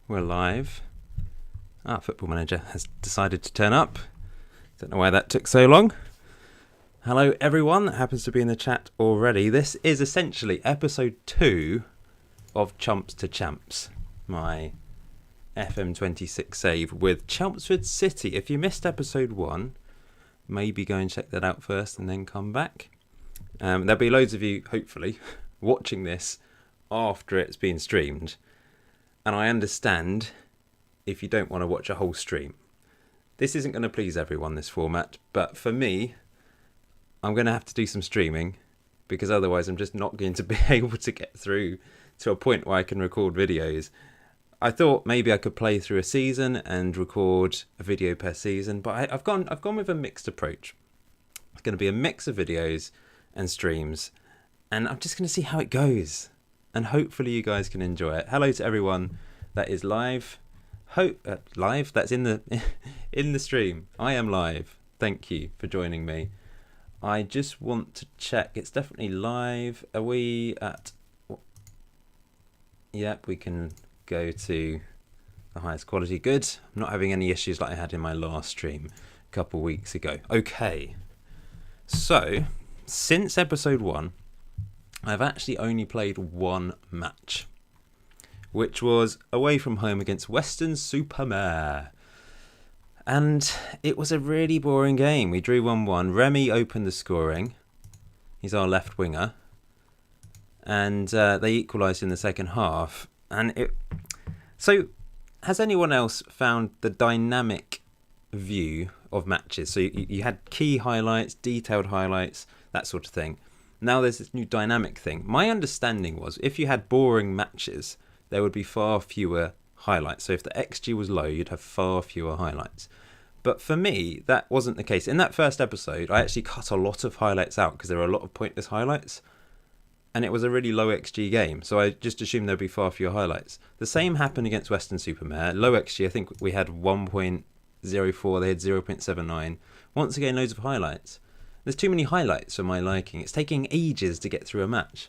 We're live. Our football manager has decided to turn up. Don't know why that took so long. Hello everyone that happens to be in the chat already. This is essentially episode 2 of Chumps to Champs, my FM26 save with Chelmsford City. If you missed episode 1, maybe go and check that out first and then come back. There'll be loads of you, hopefully, watching this after it's been streamed. And I understand if you don't want to watch a whole stream. This isn't going to please everyone, this format, but for me, I'm going to have to do some streaming because otherwise I'm just not going to be able to get through to a point where I can record videos. I thought maybe I could play through a season and record a video per season, but I've gone with a mixed approach. It's going to be a mix of videos and streams, and I'm just going to see how it goes. And hopefully you guys can enjoy it. Hello to everyone that is live. Live? That's in the in the stream. I am live. Thank you for joining me. I just want to check. It's definitely live. Are we at... Yep, we can go to the highest quality. Good. I'm not having any issues like I had in my last stream a couple weeks ago. Okay. So, since episode 1, I've actually only played one match, which was away from home against Weston-super-Mare. And it was a really boring game. We drew 1-1. Remy opened the scoring. He's our left winger. And they equalised in the second half. So, has anyone else found the dynamic view of matches? So you had key highlights, detailed highlights, that sort of thing. Now there's this new dynamic thing. My understanding was if you had boring matches, there would be far fewer highlights. So if the XG was low, you'd have far fewer highlights. But for me, that wasn't the case. In that first episode, I actually cut a lot of highlights out because there were a lot of pointless highlights. And it was a really low XG game. So I just assumed there'd be far fewer highlights. The same happened against Weston-super-Mare. Low XG, I think we had 1.04. They had 0.79. Once again, loads of highlights. There's too many highlights for my liking. It's taking ages to get through a match.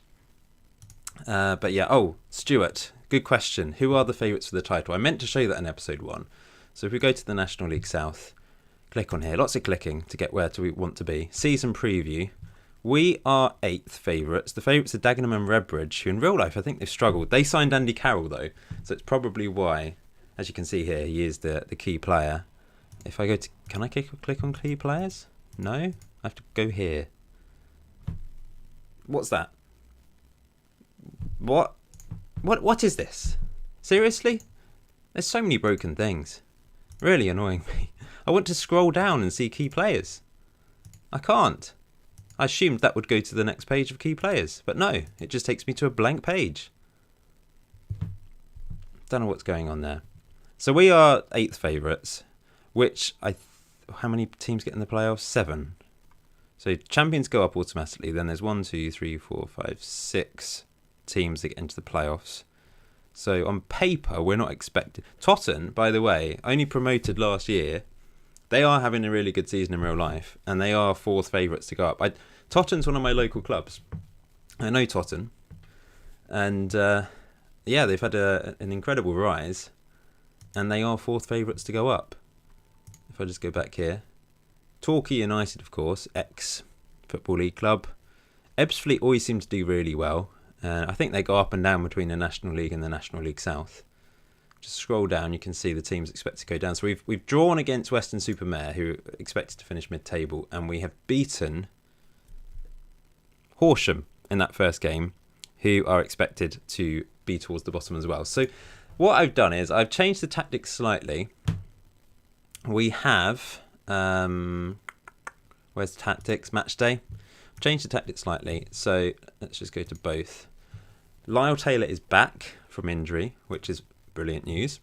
But yeah, Stuart, good question. Who are the favourites for the title? I meant to show you that in episode 1. So if we go to the National League South, click on here. Lots of clicking to get where we want to be. Season preview. We are 8th favourites. The favourites are Dagenham and Redbridge, who in real life I think they've struggled. They signed Andy Carroll though, so it's probably why. As you can see here, he is the key player. If I go to... Can I click on key players? No? I have to go here. What's that? What is this? Seriously? There's so many broken things. Really annoying me. I want to scroll down and see key players. I can't. I assumed that would go to the next page of key players, but no, it just takes me to a blank page. Don't know what's going on there. So we are 8th favourites, which how many teams get in the playoffs? 7. So champions go up automatically. Then there's 1, 2, 3, 4, 5, 6 teams that get into the playoffs. So on paper, we're not expected. Tottenham, by the way, only promoted last year. They are having a really good season in real life, and they are 4th favourites to go up. Tottenham's one of my local clubs. I know Tottenham, and yeah, they've had an incredible rise, and they are 4th favourites to go up. If I just go back here. Torquay United, of course, ex-Football League club. Ebbsfleet always seem to do really well. I think they go up and down between the National League and the National League South. Just scroll down, you can see the teams expected to go down. So we've drawn against Weston-super-Mare, who are expected to finish mid-table, and we have beaten Horsham in that first game, who are expected to be towards the bottom as well. So what I've done is I've changed the tactics slightly. We have... where's the tactics? Match day. I've changed the tactics slightly, so let's just go to both. Lyle Taylor is back from injury, which is brilliant news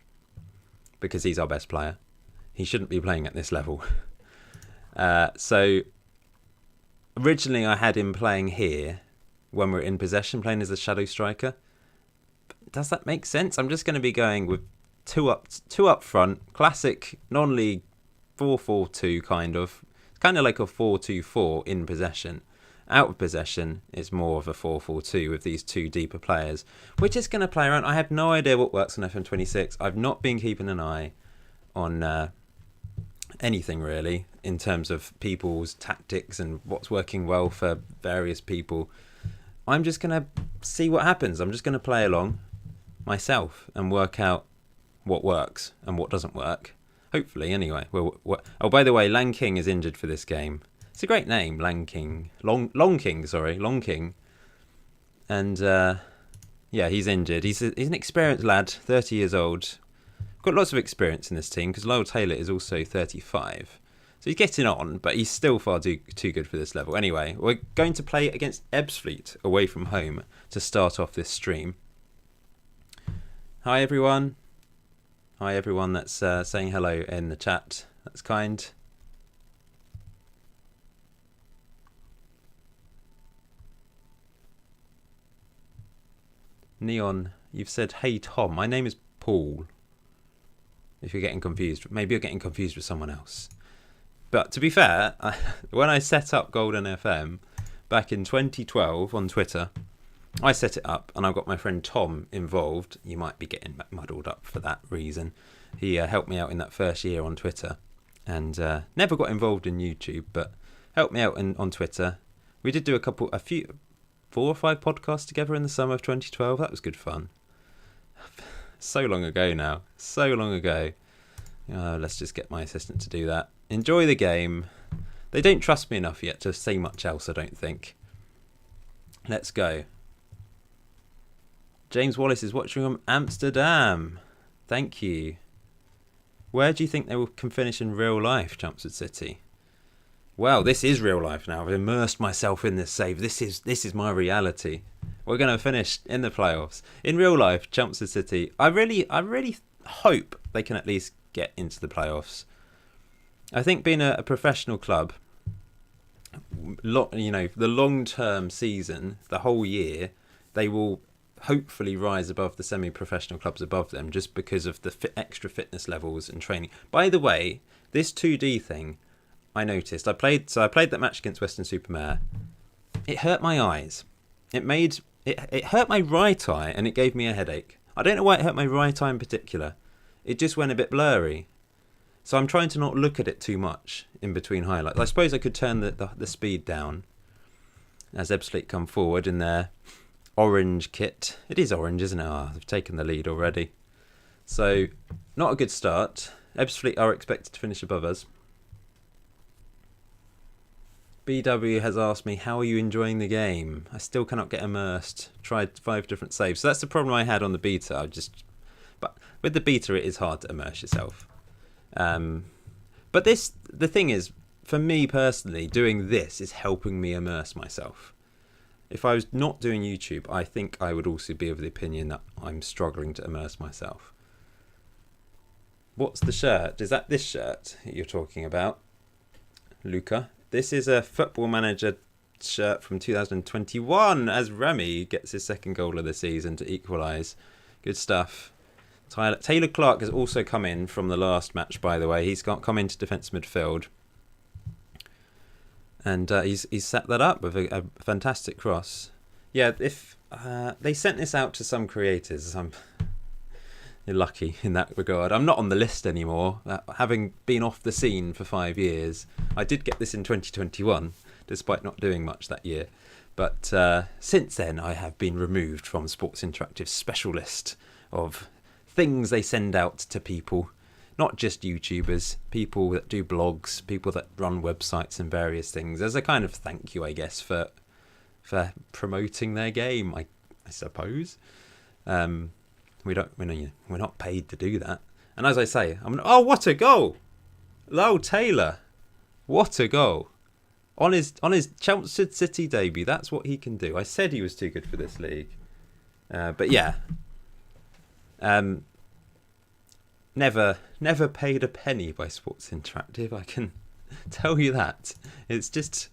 because he's our best player. He shouldn't be playing at this level. So originally I had him playing here when we're in possession, playing as a shadow striker. Does that make sense? I'm just going to be going with two up front, classic non-league 4-4-2 kind of like a 4-2-4 in possession. Out of possession, it's more of a 4-4-2 with these two deeper players. We're just going to play around. I have no idea what works on FM26. I've not been keeping an eye on anything really in terms of people's tactics and what's working well for various people. I'm just going to see what happens. I'm just going to play along myself and work out what works and what doesn't work. Hopefully, anyway. Oh, by the way, Lang King is injured for this game. It's a great name, Lang King. Long King. And, yeah, he's injured. He's an experienced lad, 30 years old. Got lots of experience in this team because Lyle Taylor is also 35. So he's getting on, but he's still far too good for this level. Anyway, we're going to play against Ebbsfleet away from home to start off this stream. Hi, everyone. Hi, everyone that's saying hello in the chat. That's kind. Neon, you've said, hey, Tom. My name is Paul. If you're getting confused. Maybe you're getting confused with someone else. But to be fair, when I set up Golden FM back in 2012 on Twitter, I set it up and I've got my friend Tom involved. You might be getting muddled up for that reason. He helped me out in that first year on Twitter and never got involved in YouTube, but helped me out on Twitter. We did do 4 or 5 podcasts together in the summer of 2012. That was good fun. So long ago now. So long ago. Let's just get my assistant to do that. Enjoy the game. They don't trust me enough yet to say much else, I don't think. Let's go. James Wallace is watching from Amsterdam. Thank you. Where do you think they can finish in real life, Chelmsford City? Well, this is real life now. I've immersed myself in this save. This is my reality. We're going to finish in the playoffs. In real life, Chelmsford City, I really hope they can at least get into the playoffs. I think being a professional club, the long-term season, the whole year, they will hopefully rise above the semi-professional clubs above them just because of the extra fitness levels and training. By the way, this 2D thing, I noticed. I played that match against Weston-super-Mare. It hurt my eyes. It hurt my right eye and it gave me a headache. I don't know why it hurt my right eye in particular. It just went a bit blurry. So I'm trying to not look at it too much in between highlights. I suppose I could turn the speed down as Ebbsfleet come forward in their orange kit. It is orange, isn't it? They've taken the lead already. So not a good start. Ebbsfleet are expected to finish above us. BW has asked me, how are you enjoying the game? I still cannot get immersed. Tried 5 different saves. So that's the problem I had on the beta. But with the beta, it is hard to immerse yourself. But the thing is, for me personally, doing this is helping me immerse myself. If I was not doing YouTube, I think I would also be of the opinion that I'm struggling to immerse myself. What's the shirt? Is that this shirt you're talking about, Luca? This is a Football Manager shirt from 2021 as Remy gets his second goal of the season to equalise. Good stuff. Taylor Clark has also come in from the last match, by the way. He's come into defence midfield. And he's set that up with a fantastic cross. Yeah, if they sent this out to some creators, you're lucky in that regard. I'm not on the list anymore. Having been off the scene for 5 years, I did get this in 2021, despite not doing much that year. But since then, I have been removed from Sports Interactive's special list of things they send out to people, not just YouTubers, people that do blogs, people that run websites and various things, as a kind of thank you, I guess, for promoting their game, I suppose. We're not paid to do that. And as I say, what a goal! Lyle Taylor, what a goal! On his Chelmsford City debut, that's what he can do. I said he was too good for this league. But yeah. Never paid a penny by Sports Interactive, I can tell you that. It's just,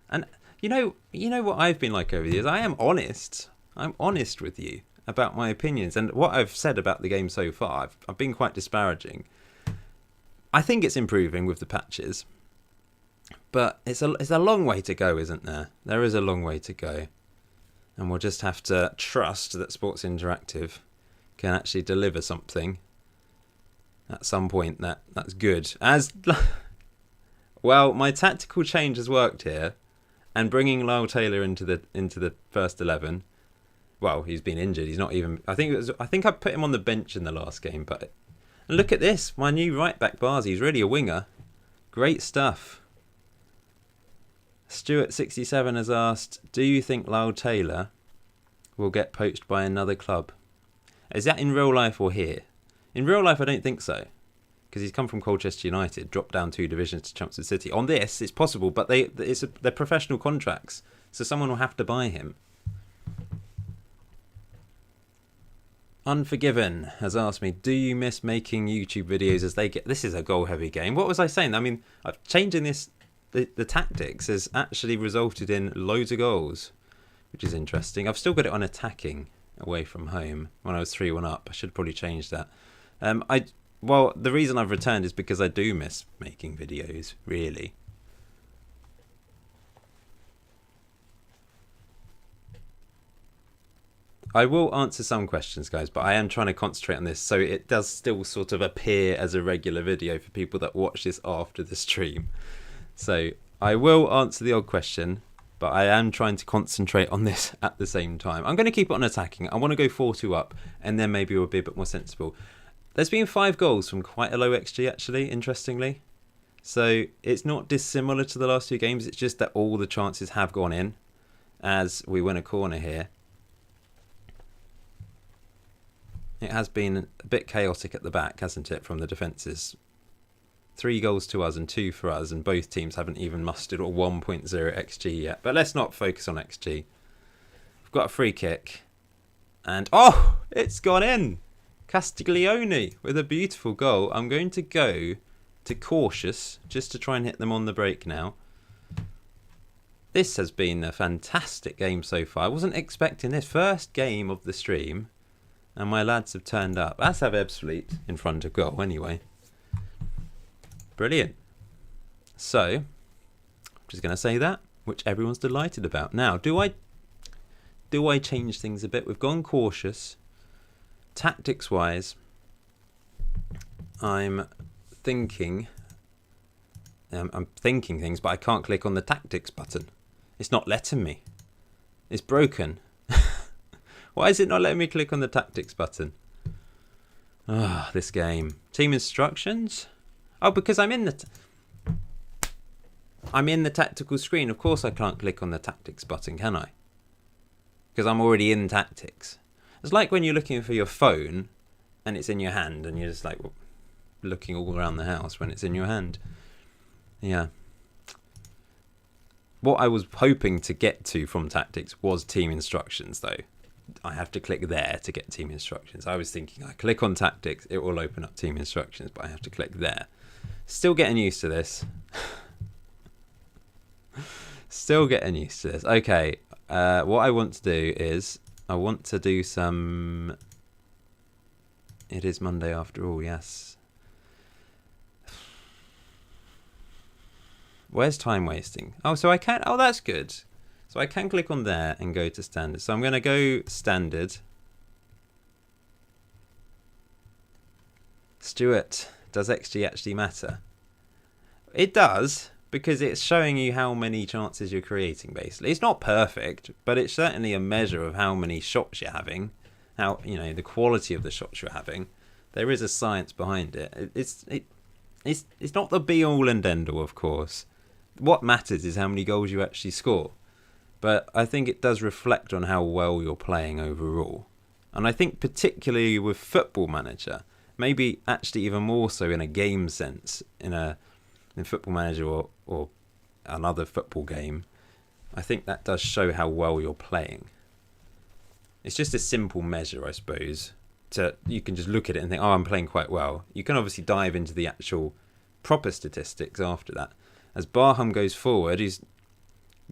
and you know what I've been like over the years. I am honest. I'm honest with you about my opinions, and what I've said about the game so far, I've been quite disparaging. I think it's improving with the patches, But it's a long way to go, isn't there? There is a long way to go. And we'll just have to trust that Sports Interactive can actually deliver something at some point that's good. Well, my tactical change has worked here, and bringing Lyle Taylor into the first 11. Well, he's been injured. He's not even. I think I put him on the bench in the last game. But look at this, my new right back Barzi. He's really a winger. Great stuff. Stuart67 has asked, do you think Lyle Taylor will get poached by another club? Is that in real life or here? In real life, I don't think so. Because he's come from Colchester United, dropped down 2 divisions to Chelmsford City. On this, it's possible, but they're professional contracts. So someone will have to buy him. Unforgiven has asked me, do you miss making YouTube videos as they get... This is a goal-heavy game. What was I saying? I mean, changing this... The tactics has actually resulted in loads of goals, which is interesting. I've still got it on attacking away from home when I was 3-1 up. I should probably change that. Well, the reason I've returned is because I do miss making videos, really. I will answer some questions, guys, but I am trying to concentrate on this so it does still sort of appear as a regular video for people that watch this after the stream. So I will answer the odd question, but I am trying to concentrate on this at the same time. I'm going to keep it on attacking. I want to go 4-2 up, and then maybe we'll be a bit more sensible. There's been 5 goals from quite a low XG, actually, interestingly. So it's not dissimilar to the last 2 games. It's just that all the chances have gone in as we win a corner here. It has been a bit chaotic at the back, hasn't it, from the defences? 3 goals to us and 2 for us, and both teams haven't even mustered a 1.0 XG yet. But let's not focus on XG. We've got a free kick. And, oh, it's gone in. Castiglione with a beautiful goal. I'm going to go to cautious just to try and hit them on the break now. This has been a fantastic game so far. I wasn't expecting this. First game of the stream, and my lads have turned up. Let's have Ebbsfleet in front of goal anyway. Brilliant. So, I'm just going to say that, which everyone's delighted about. Now, do I change things a bit? We've gone cautious. Tactics-wise, I'm thinking things, but I can't click on the tactics button. It's not letting me. It's broken. Why is it not letting me click on the tactics button? Ah, this game. Team instructions? Oh, because I'm in the tactical screen. Of course I can't click on the tactics button, can I? Because I'm already in tactics. It's like when you're looking for your phone and it's in your hand and you're just like looking all around the house when it's in your hand. Yeah. What I was hoping to get to from tactics was team instructions, though. I have to click there to get team instructions. I was thinking I click on tactics, it will open up team instructions, but I have to click there. Still getting used to this. Still getting used to this. Okay, what I want to do is I want to do some... It is Monday after all, yes. Where's time wasting? Oh, so I can... Oh, that's good. So I can click on there and go to standard. So I'm going to go standard. Stuart, does XG actually matter? It does, because it's showing you how many chances you're creating, basically. It's not perfect, but it's certainly a measure of how many shots you're having, how, you know, the quality of the shots you're having. There is a science behind it. It's not the be-all and end-all, of course. What matters is how many goals you actually score. But I think it does reflect on how well you're playing overall. And I think particularly with Football Manager, maybe actually even more so in a game sense, in Football Manager or another football game, I think that does show how well you're playing. It's just a simple measure, I suppose. You can just look at it and think, oh, I'm playing quite well. You can obviously dive into the actual proper statistics after that. As Barham goes forward, he's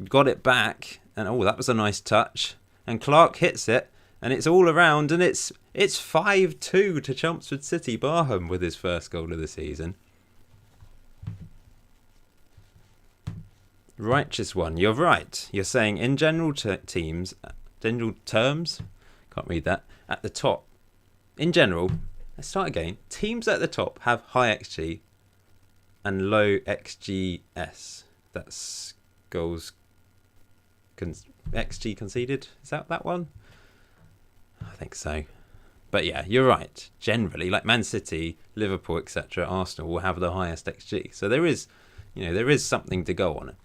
got it back, and oh, that was a nice touch. And Clark hits it, and it's all around, and it's 5-2 to Chelmsford City. Barham with his first goal of the season. Righteous one. You're right. You're saying in general terms, can't read that, at the top, in general, let's start again. Teams at the top have high XG and low XGS. That's goals XG conceded. Is that one? I think so. But yeah, you're right. Generally, like Man City, Liverpool, etc., Arsenal will have the highest XG. So there is something to go on.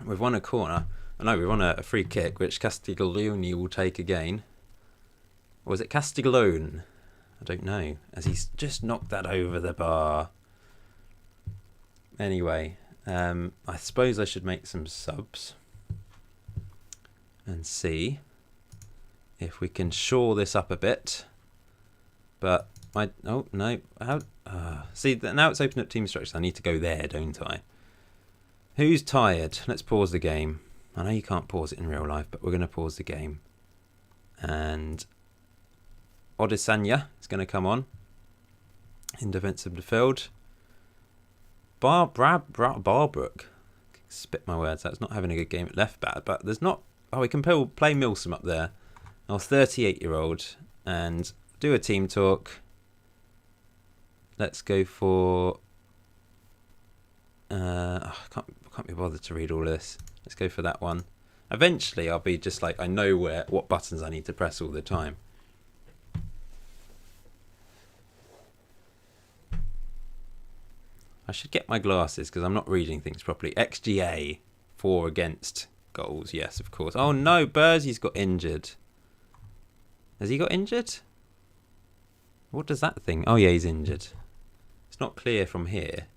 We've won a corner. We've won a free kick, which Castiglione will take again. Or was it Castiglione? I don't know. As he's just knocked that over the bar. Anyway, I suppose I should make some subs. And see if we can shore this up a bit. But see, now it's opened up team structure. I need to go there, don't I? Who's tired? Let's pause the game. I know you can't pause it in real life, but we're going to pause the game. And Odesanya is going to come on in defensive midfield. Barbrook. Spit my words out. It's not having a good game at left back, but there's not. Oh, we can play Milsom up there. Our 38-year-old, and do a team talk. Let's go for. I can't be bothered to read all this. Let's go for that one. Eventually, I'll be just like I know what buttons I need to press all the time. I should get my glasses because I'm not reading things properly. XGA, 4 against goals. Yes, of course. Oh no, Bursey's got injured. Has he got injured? What does that thing? Oh yeah, he's injured. It's not clear from here.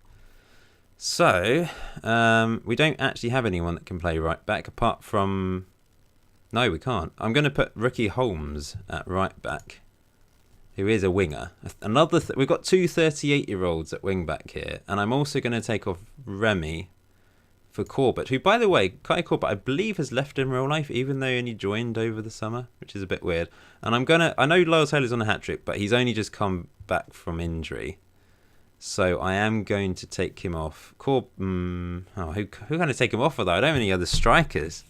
So, we don't actually have anyone that can play right back apart from... No, we can't. I'm going to put Ricky Holmes at right back, who is a winger. We've got two 38-year-olds at wing back here, and I'm also going to take off Remy for Corbett, who, by the way, Kai Corbett, I believe has left in real life, even though he only joined over the summer, which is a bit weird. And I know Lyle Taylor's on a hat-trick, but he's only just come back from injury. So I am going to take him off. Who can I take him off for, though? I don't have any other strikers.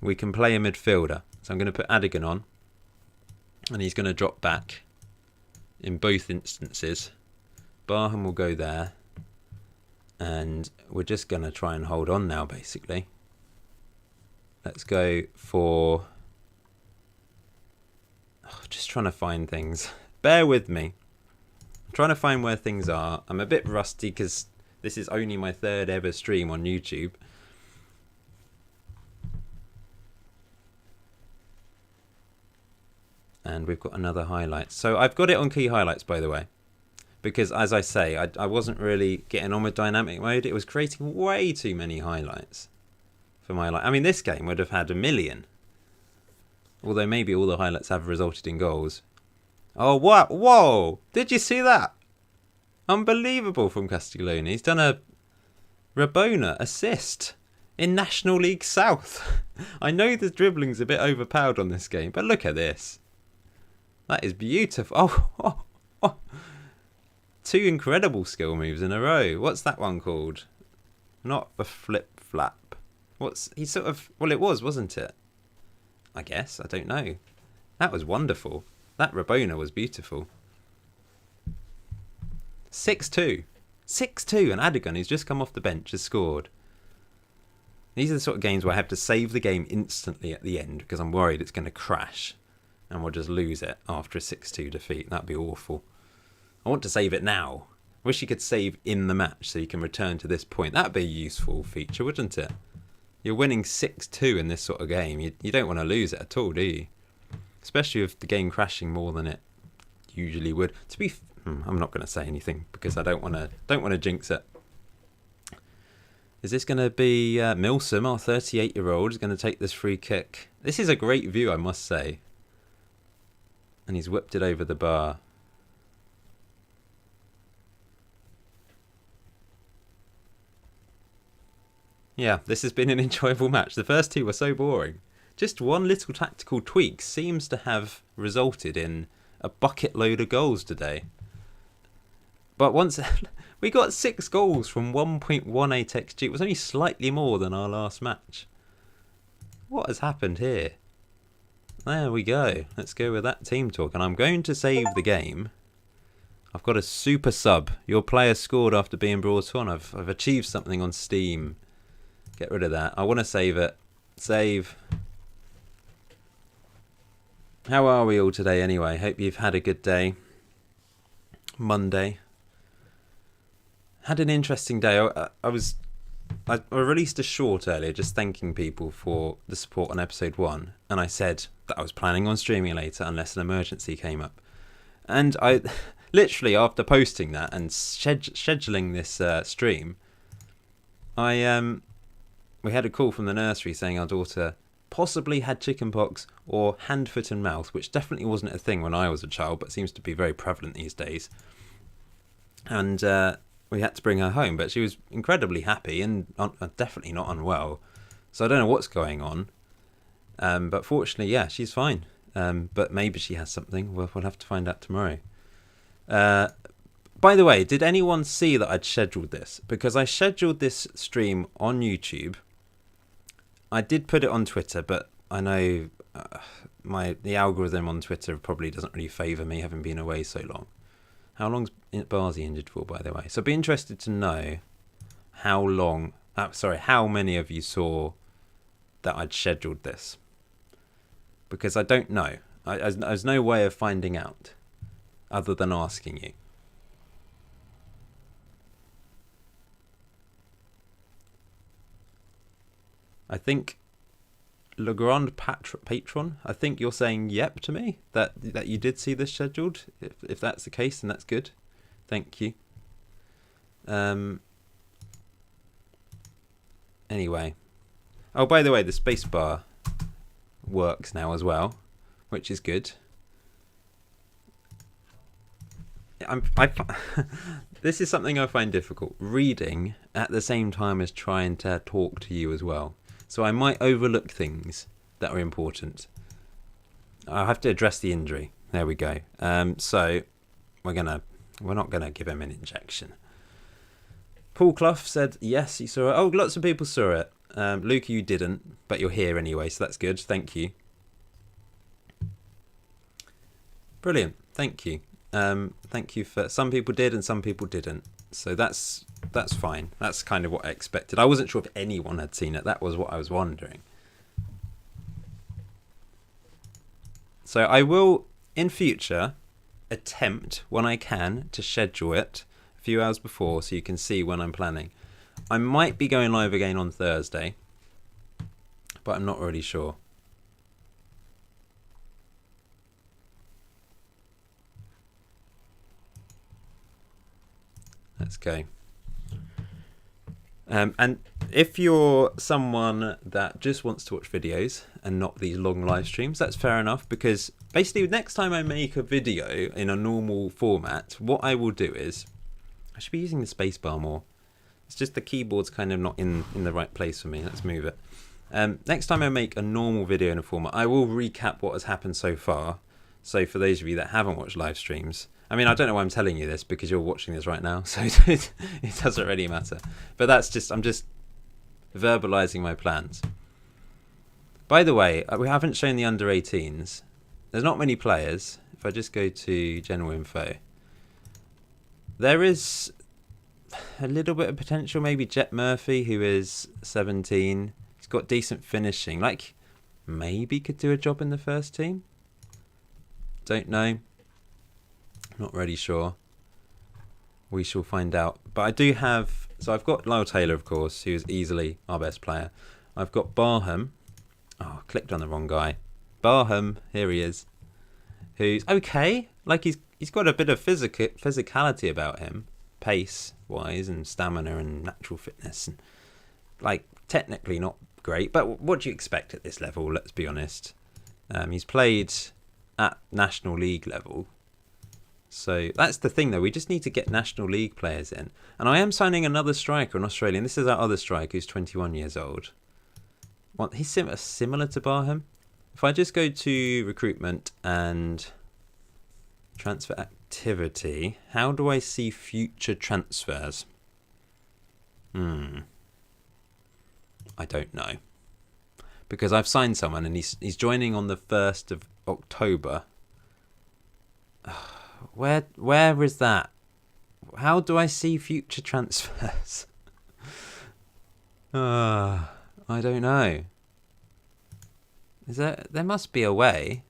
We can play a midfielder. So I'm going to put Adigan on. And he's going to drop back in both instances. Barham will go there. And we're just going to try and hold on now, basically. Let's go for... just trying to find things. Bear with me. I'm trying to find where things are. I'm a bit rusty because this is only my 3rd ever stream on YouTube. And we've got another highlight. So I've got it on key highlights, by the way. Because, as I say, I wasn't really getting on with dynamic mode. It was creating way too many highlights for my life. I mean, this game would have had 1 million. Although maybe all the highlights have resulted in goals. Oh, what? Whoa! Did you see that? Unbelievable from Castiglione. He's done a Rabona assist in National League South. I know the dribbling's a bit overpowered on this game, but look at this. That is beautiful. Oh. 2 incredible skill moves in a row. What's that one called? Not the flip flap. He sort of... Well, it was, wasn't it? I guess. I don't know. That was wonderful. That Rabona was beautiful. 6-2. 6-2. And Adigan, who's just come off the bench, has scored. These are the sort of games where I have to save the game instantly at the end because I'm worried it's going to crash and we'll just lose it after a 6-2 defeat. That'd be awful. I want to save it now. Wish you could save in the match so you can return to this point. That'd be a useful feature, wouldn't it? You're winning 6-2 in this sort of game. You don't want to lose it at all, do you? Especially with the game crashing more than it usually would. I'm not going to say anything because I don't want to jinx it. Is this going to be Milsom, our 38-year-old, is going to take this free kick? This is a great view, I must say. And he's whipped it over the bar. Yeah, this has been an enjoyable match. The first 2 were so boring. Just one little tactical tweak seems to have resulted in a bucket load of goals today. But We got 6 goals from 1.18 XG. It was only slightly more than our last match. What has happened here? There we go. Let's go with that team talk. And I'm going to save the game. I've got a super sub. Your player scored after being brought on. I've achieved something on Steam. Get rid of that. I want to save it. Save. How are we all today anyway? Hope you've had a good day. Monday. Had an interesting day. I released a short earlier just thanking people for the support on episode 1, and I said that I was planning on streaming later unless an emergency came up. And I literally, after posting that and scheduling this stream, we had a call from the nursery saying our daughter possibly had chickenpox or hand, foot and mouth, which definitely wasn't a thing when I was a child, but seems to be very prevalent these days. And we had to bring her home, but she was incredibly happy and definitely not unwell. So I don't know what's going on. But fortunately, yeah, she's fine. But maybe she has something. We'll have to find out tomorrow. By the way, did anyone see that I'd scheduled this? Because I scheduled this stream on YouTube. I did put it on Twitter, but I know the algorithm on Twitter probably doesn't really favour me having been away so long. How long's Barzi injured for, by the way? So I'd be interested to know how many of you saw that I'd scheduled this. Because I don't know. There's no way of finding out other than asking you. I think Le Grand Patron, I think you're saying yep to me, that you did see this scheduled. If that's the case, then that's good. Thank you. Anyway. Oh, by the way, the spacebar works now as well, which is good. This is something I find difficult. Reading at the same time as trying to talk to you as well. So I might overlook things that are important. I'll have to address the injury. There we go. So we're not gonna give him an injection. Paul Clough said yes, he saw it. Oh, lots of people saw it. Luke, you didn't, but you're here anyway, so that's good. Thank you. Brilliant. Thank you. Thank you for some people did and some people didn't. So that's fine. That's kind of what I expected. I wasn't sure if anyone had seen it. That was what I was wondering. So I will, in future, attempt when I can to schedule it a few hours before so you can see when I'm planning. I might be going live again on Thursday, but I'm not really sure. Let's go. And if you're someone that just wants to watch videos and not these long live streams, that's fair enough, because basically next time I make a video in a normal format, what I will do is, I should be using the spacebar more. It's just the keyboard's kind of not in the right place for me. Let's move it. Next time I make a normal video in a format, I will recap what has happened so far. So for those of you that haven't watched live streams, I mean, I don't know why I'm telling you this because you're watching this right now, so it doesn't really matter. But I'm just verbalising my plans. By the way, we haven't shown the under 18s. There's not many players. If I just go to general info, there is a little bit of potential. Maybe Jet Murphy, who is 17. He's got decent finishing. Like, maybe could do a job in the first team. Don't know. Not really sure. We shall find out. But I do have... So I've got Lyle Taylor, of course, who is easily our best player. I've got Barham. Oh, clicked on the wrong guy. Barham, here he is. Who's okay. Like, he's got a bit of physicality about him. Pace-wise and stamina and natural fitness. And, like, technically not great. But what do you expect at this level, let's be honest. He's played at National League level. So that's the thing, though. We just need to get National League players in. And I am signing another striker, an Australian. This is our other striker who's 21 years old. Well, he's similar to Barham. If I just go to recruitment and transfer activity. How do I see future transfers? I don't know. Because I've signed someone and he's joining on the 1st of October. Where is that? How do I see future transfers? I don't know. There must be a way.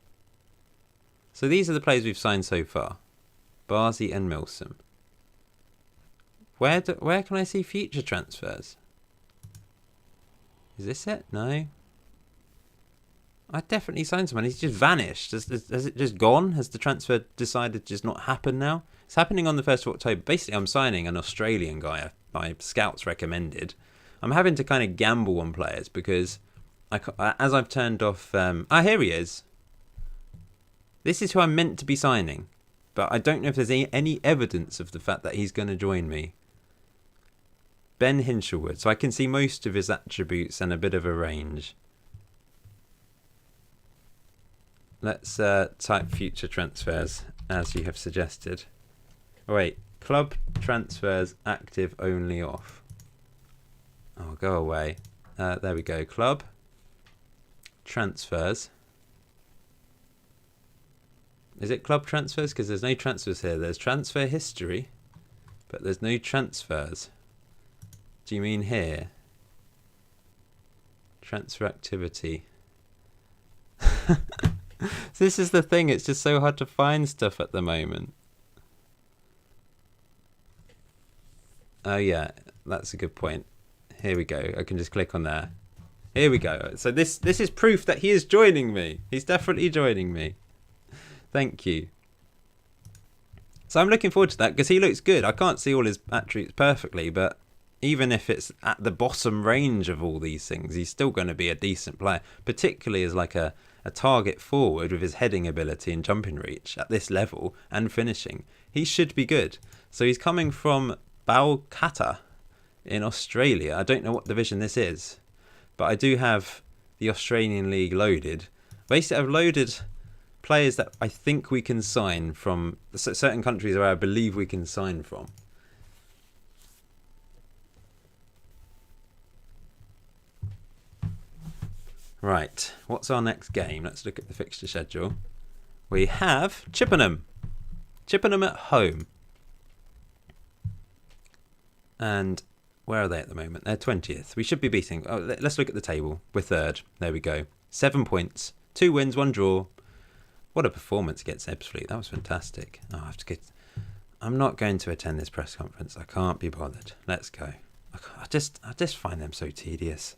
So these are the players we've signed so far. Barsi and Milsom. Where can I see future transfers? Is this it? No. I definitely signed someone. He's just vanished. Has it just gone? Has the transfer decided to just not happen now? It's happening on the 1st of October. Basically, I'm signing an Australian guy my scouts recommended. I'm having to kind of gamble on players because as I've turned off... here he is. This is who I'm meant to be signing. But I don't know if there's any evidence of the fact that he's going to join me. Ben Hinshelwood. So I can see most of his attributes and a bit of a range. Let's type future transfers as you have suggested. Oh, wait. Club transfers active only off. Oh, go away. There we go. Club transfers. Is it club transfers? Because there's no transfers here. There's transfer history, but there's no transfers. Do you mean here? Transfer activity. This is the thing. It's just so hard to find stuff at the moment. Oh, yeah. That's a good point. Here we go. I can just click on there. Here we go. So this is proof that he is joining me. He's definitely joining me. Thank you. So I'm looking forward to that because he looks good. I can't see all his attributes perfectly, but even if it's at the bottom range of all these things, he's still going to be a decent player, particularly as like a target forward with his heading ability and jumping reach at this level and finishing. He should be good. So he's coming from Balcatta in Australia. I don't know what division this is, but I do have the Australian League loaded. Basically, I've loaded players that I think we can sign from certain countries where I believe we can sign from. Right, what's our next game? Let's look at the fixture schedule. We have Chippenham. Chippenham at home. And where are they at the moment? They're 20th. We should be beating... Oh, let's look at the table. We're third. There we go. 7 points. 2 wins, 1 draw. What a performance against Ebbsfleet. That was fantastic. Oh, I have to get... I'm not going to attend this press conference. I can't be bothered. Let's go. I just find them so tedious.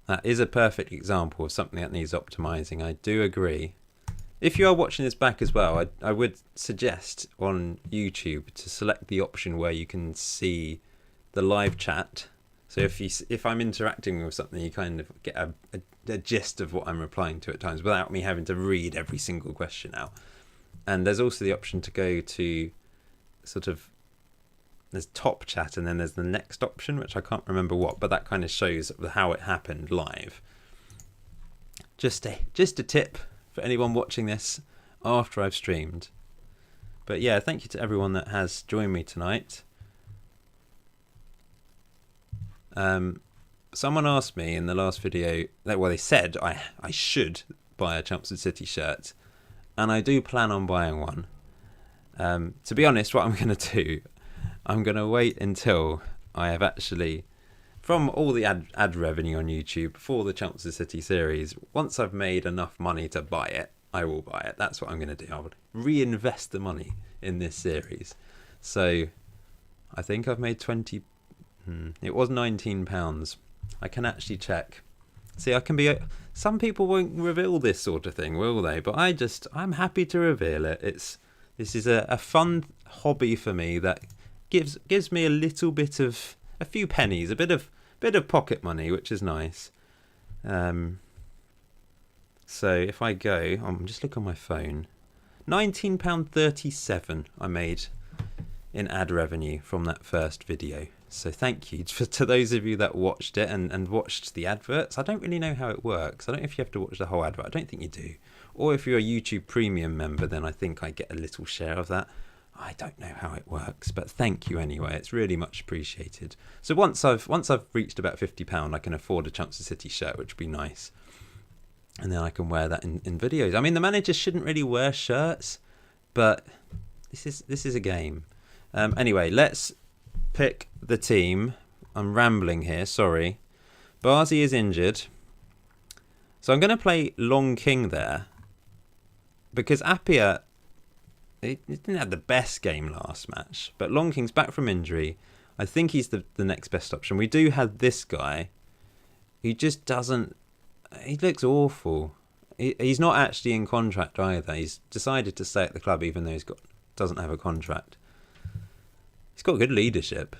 That is a perfect example of something that needs optimizing. I do agree. If you are watching this back as well, I would suggest on YouTube to select the option where you can see the live chat. So if I'm interacting with something, you kind of get a gist of what I'm replying to at times without me having to read every single question out. And there's also the option to go to sort of... There's top chat and then there's the next option, which I can't remember what, but that kind of shows how it happened live. Just a tip for anyone watching this after I've streamed. But yeah, thank you to everyone that has joined me tonight. Someone asked me in the last video, well, they said I should buy a Chelmsford City shirt, and I do plan on buying one. To be honest, what I'm going to do, I'm going to wait until I have actually, from all the ad revenue on YouTube for the Chelmsford City series, once I've made enough money to buy it, I will buy it. That's what I'm going to do. I would reinvest the money in this series. So I think I've made 20... It was £19. I can actually check. See, I can be... Some people won't reveal this sort of thing, will they? But I'm happy to reveal it. This is a fun hobby for me that gives me a little bit of... a few pennies, a bit of pocket money, which is nice. So if I go... just look on my phone. £19.37 I made in ad revenue from that first video. So thank you to those of you that watched it and watched the adverts. I don't really know how it works. I don't know if you have to watch the whole advert. I don't think you do. Or if you're a YouTube Premium member, then I think I get a little share of that. I don't know how it works, but thank you anyway. It's really much appreciated. So once I've reached about £50, I can afford a Chelmsford City shirt, which would be nice. And then I can wear that in videos. I mean, the managers shouldn't really wear shirts, but this is a game. Anyway, let's pick the team. I'm rambling here, sorry. Barzi is injured. So I'm going to play Long King there. Because Appiah, he didn't have the best game last match. But Long King's back from injury. I think he's the next best option. We do have this guy. He just doesn't... He looks awful. He's not actually in contract either. He's decided to stay at the club even though doesn't have a contract. He's got good leadership.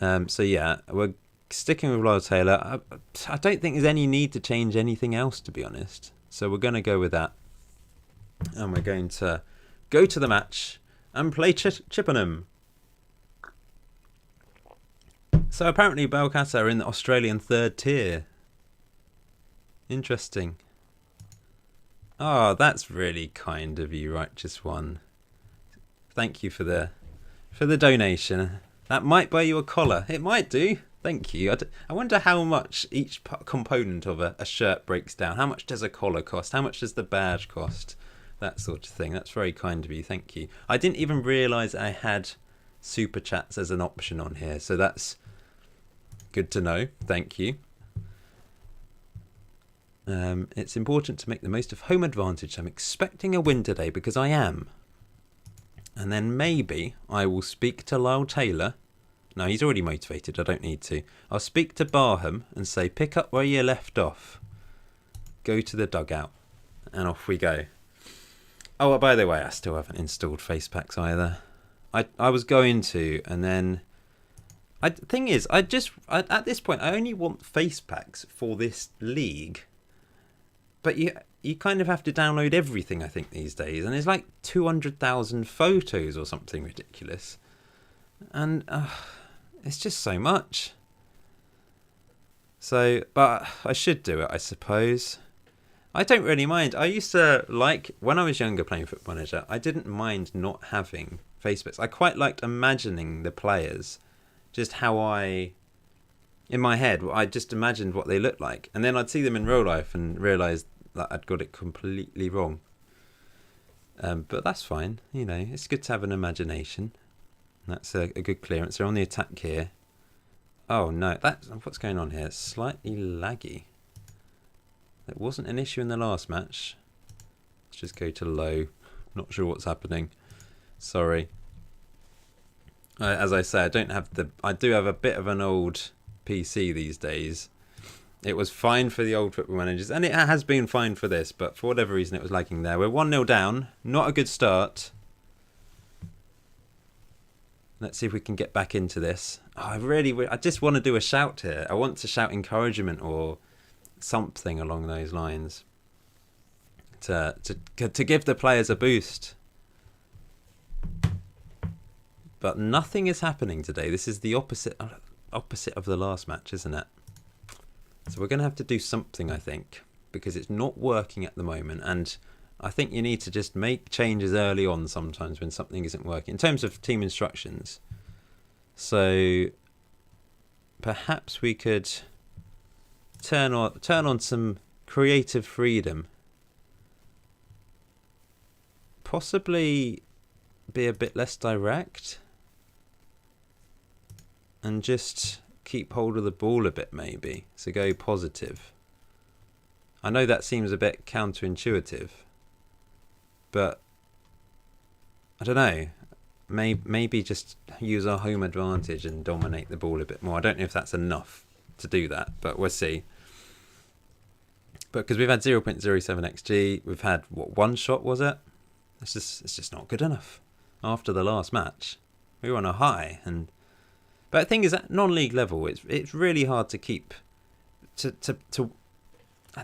So yeah, we're sticking with Lyle Taylor. I don't think there's any need to change anything else, to be honest. So we're going to go with that. And we're going to go to the match and play Chippenham. So apparently Balcata are in the Australian third tier. Interesting. Oh, that's really kind of you, Righteous One. Thank you for the donation. That might buy you a collar. It might do. Thank you. I wonder how much each component of a shirt breaks down. How much does a collar cost? How much does the badge cost? That sort of thing. That's very kind of you. Thank you. I didn't even realise I had super chats as an option on here. So that's good to know. Thank you. It's important to make the most of home advantage. I'm expecting a win today because I am. And then maybe I will speak to Lyle Taylor. No, he's already motivated. I don't need to. I'll speak to Barham and say, pick up where you left off. Go to the dugout. And off we go. Oh, by the way, I still haven't installed face packs either. I was going to, and then... thing is, at this point, I only want face packs for this league. But you kind of have to download everything, I think, these days. And there's like 200,000 photos or something ridiculous. And it's just so much. So, but I should do it, I suppose. I don't really mind. I used to like, when I was younger playing Football Manager, I didn't mind not having Facebooks. I quite liked imagining the players. Just how in my head, I just imagined what they looked like. And then I'd see them in real life and realise that I'd got it completely wrong. But that's fine. You know, it's good to have an imagination. That's a good clearance. They're on the attack here. Oh no, what's going on here? It's slightly laggy. That wasn't an issue in the last match. Let's just go to low. Not sure what's happening. Sorry. As I say, I do have a bit of an old PC these days. It was fine for the old Football Managers, and it has been fine for this, but for whatever reason it was lagging there. We're 1-0 down. Not a good start. Let's see if we can get back into this. Oh, I just want to do a shout here. I want to shout encouragement or something along those lines to give the players a boost. But nothing is happening today. This is the opposite of the last match, isn't it? So we're going to have to do something, I think, because it's not working at the moment. And I think you need to just make changes early on sometimes when something isn't working. In terms of team instructions. So perhaps we could turn on some creative freedom. Possibly be a bit less direct. And just keep hold of the ball a bit, maybe. So go positive. I know that seems a bit counterintuitive. But I don't know. Maybe just use our home advantage and dominate the ball a bit more. I don't know if that's enough to do that, but we'll see. But because we've had 0.07 XG, we've had, one shot, was it? It's just not good enough. After the last match, we were on a high, but the thing is, at non-league level, it's really hard to keep to.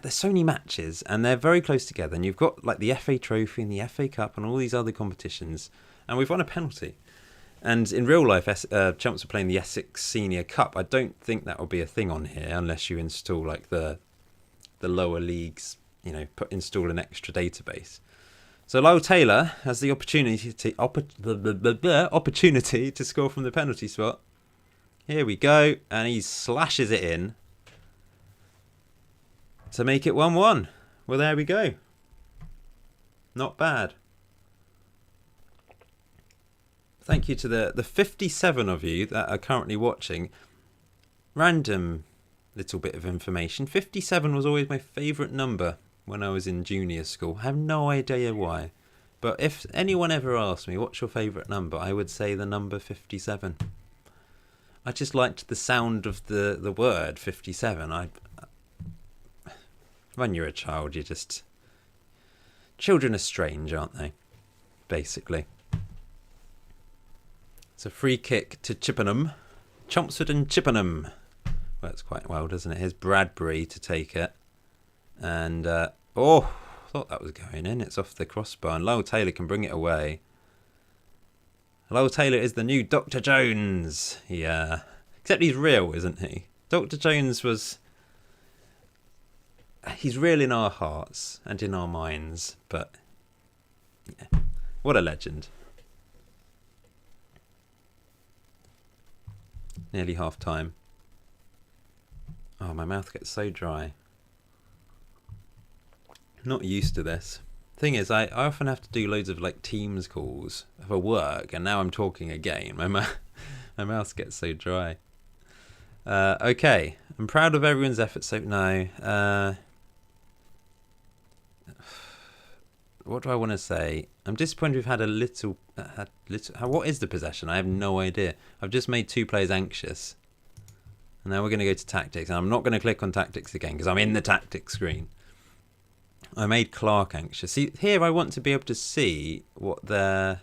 There's so many matches, and they're very close together. And you've got like the FA Trophy and the FA Cup and all these other competitions, and we've won a penalty. And in real life, Chelmsford are playing the Essex Senior Cup. I don't think that will be a thing on here unless you install like the lower leagues, install an extra database. So Lyle Taylor has the opportunity to score from the penalty spot. Here we go, and he slashes it in to make it 1-1. Well, there we go. Not bad. Thank you to the 57 of you that are currently watching. Random little bit of information. 57 was always my favourite number when I was in junior school. I have no idea why. But if anyone ever asked me, what's your favourite number? I would say the number 57. I just liked the sound of the word 57. When you're a child, children are strange, aren't they? Basically. It's a free kick to Chippenham. Chelmsford and Chippenham. Works quite well, doesn't it? Here's Bradbury to take it. And, thought that was going in. It's off the crossbar. And Lyle Taylor can bring it away. Lyle Taylor is the new Dr. Jones. Yeah. Except he's real, isn't he? Dr. Jones was... He's real in our hearts and in our minds. But, yeah. What a legend. Nearly half time. Oh, my mouth gets so dry. Not used to this. Thing is, I often have to do loads of like Teams calls for work, and now I'm talking again. My mouth gets so dry. Okay, I'm proud of everyone's efforts. So no. What do I want to say? I'm disappointed we've had a little. What is the possession? I have no idea. I've just made 2 players anxious. And now we're going to go to tactics. And I'm not going to click on tactics again because I'm in the tactics screen. I made Clark anxious. See, here I want to be able to see what their...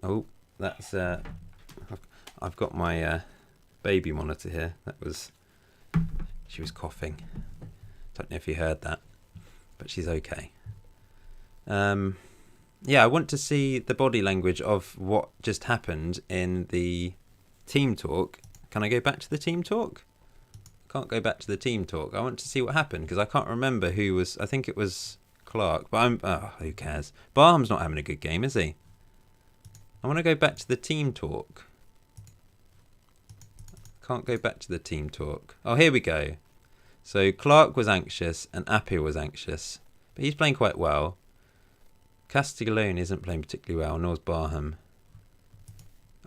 Oh, that's... I've got my baby monitor here. She was coughing. Don't know if you heard that. But she's okay. Yeah, I want to see the body language of what just happened in the team talk. Can I go back to the team talk? Can't go back to the team talk. I want to see what happened because I can't remember who was... I think it was Clark, but who cares? Barham's not having a good game, is he? I want to go back to the team talk. Can't go back to the team talk. Oh, here we go. So Clark was anxious and Appiah was anxious. But he's playing quite well. Castiglione isn't playing particularly well, nor's Barham.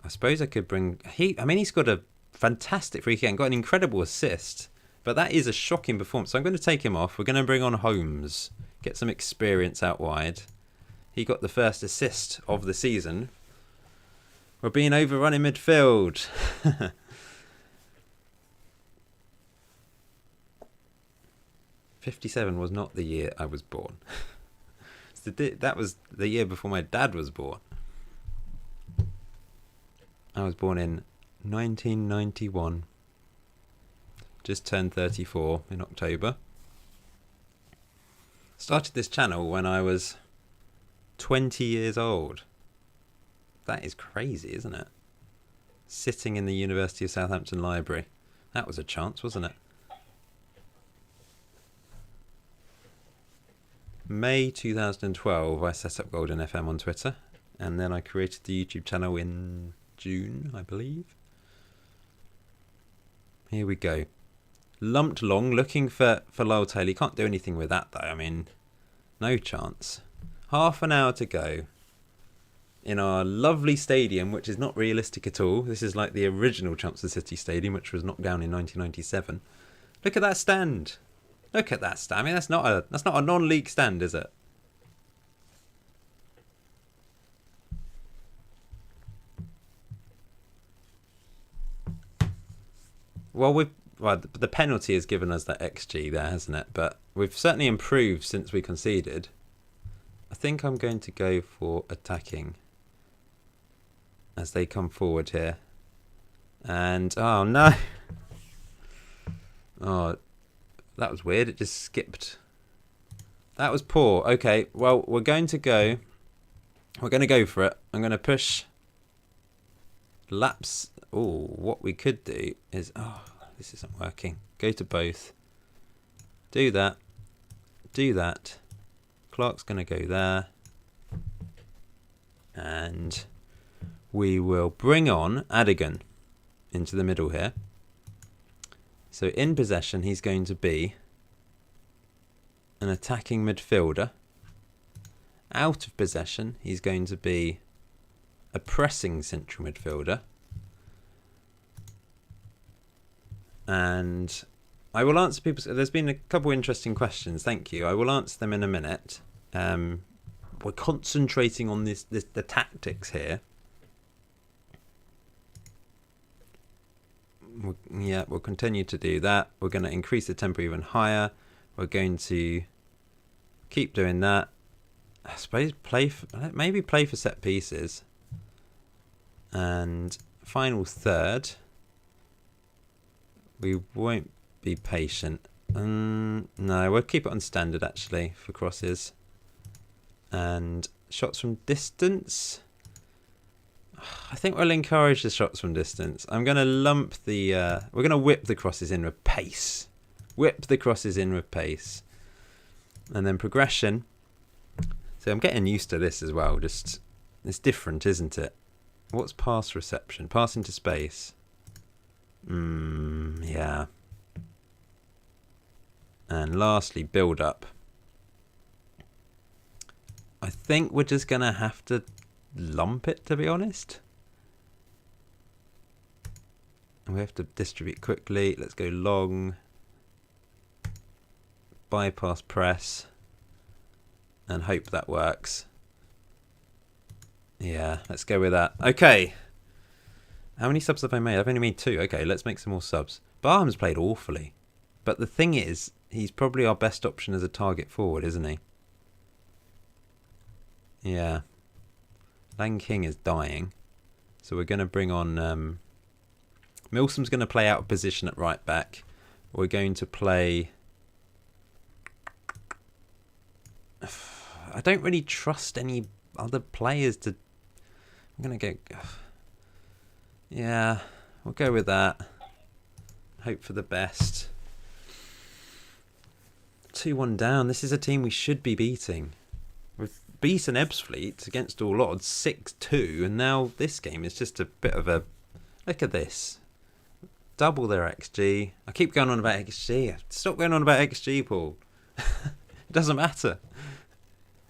I suppose I could bring... he's got a fantastic free kick and got an incredible assist. But that is a shocking performance. So I'm going to take him off. We're going to bring on Holmes. Get some experience out wide. He got the first assist of the season. We're being overrun in midfield. 57 was not the year I was born. That was the year before my dad was born. I was born in 1991. Just turned 34 in October. Started this channel when I was 20 years old. That is crazy, isn't it? Sitting in the University of Southampton library. That was a chance, wasn't it? May 2012, I set up Golden FM on Twitter. And then I created the YouTube channel in June, I believe. Here we go. Lumped long, looking for Lyle Taylor. You can't do anything with that, though. I mean, no chance. Half an hour to go. In our lovely stadium, which is not realistic at all. This is like the original Chelmsford City Stadium, which was knocked down in 1997. Look at that stand. Look at that stand. I mean, that's not a non-league stand, is it? Well, the penalty has given us that XG there, hasn't it? But we've certainly improved since we conceded. I think I'm going to go for attacking as they come forward here. And, oh no. Oh, that was weird. It just skipped. That was poor. Okay, well, we're going to go We're going to go for it. I'm going to push laps. Oh, what we could do is... Oh, this isn't working. Go to both. Do that. Do that. Clark's going to go there. And we will bring on Adigan into the middle here. So in possession, he's going to be an attacking midfielder. Out of possession, he's going to be a pressing central midfielder. And I will answer people's... There's been a couple interesting questions. Thank you. I will answer them in a minute. We're concentrating on the tactics here. We'll continue to do that. We're going to increase the tempo even higher. We're going to keep doing that. I suppose maybe play for set pieces. And final third. We won't be patient. No, we'll keep it on standard actually for crosses. And shots from distance. I think we'll encourage the shots from distance. I'm going to lump the... we're going to whip the crosses in with pace. Whip the crosses in with pace. And then progression. So I'm getting used to this as well. Just it's different, isn't it? What's pass reception? Pass into space. Yeah. And lastly, build up. I think we're just going to have to lump it, to be honest. And we have to distribute quickly. Let's go long. Bypass press. And hope that works. Yeah, let's go with that. Okay. How many subs have I made? I've only made 2. Okay, let's make some more subs. Barham's played awfully. But the thing is, he's probably our best option as a target forward, isn't he? Yeah. Lang King is dying. So we're going to bring on... Milsom's going to play out of position at right back. We're going to play... I don't really trust any other players to... I'm going to go... Yeah, we'll go with that. Hope for the best. 2-1 down. This is a team we should be beating. We've beaten Ebbsfleet against all odds 6-2, and now this game is just a bit of a... Look at this. Double their XG. I keep going on about XG. Stop going on about XG, Paul. It doesn't matter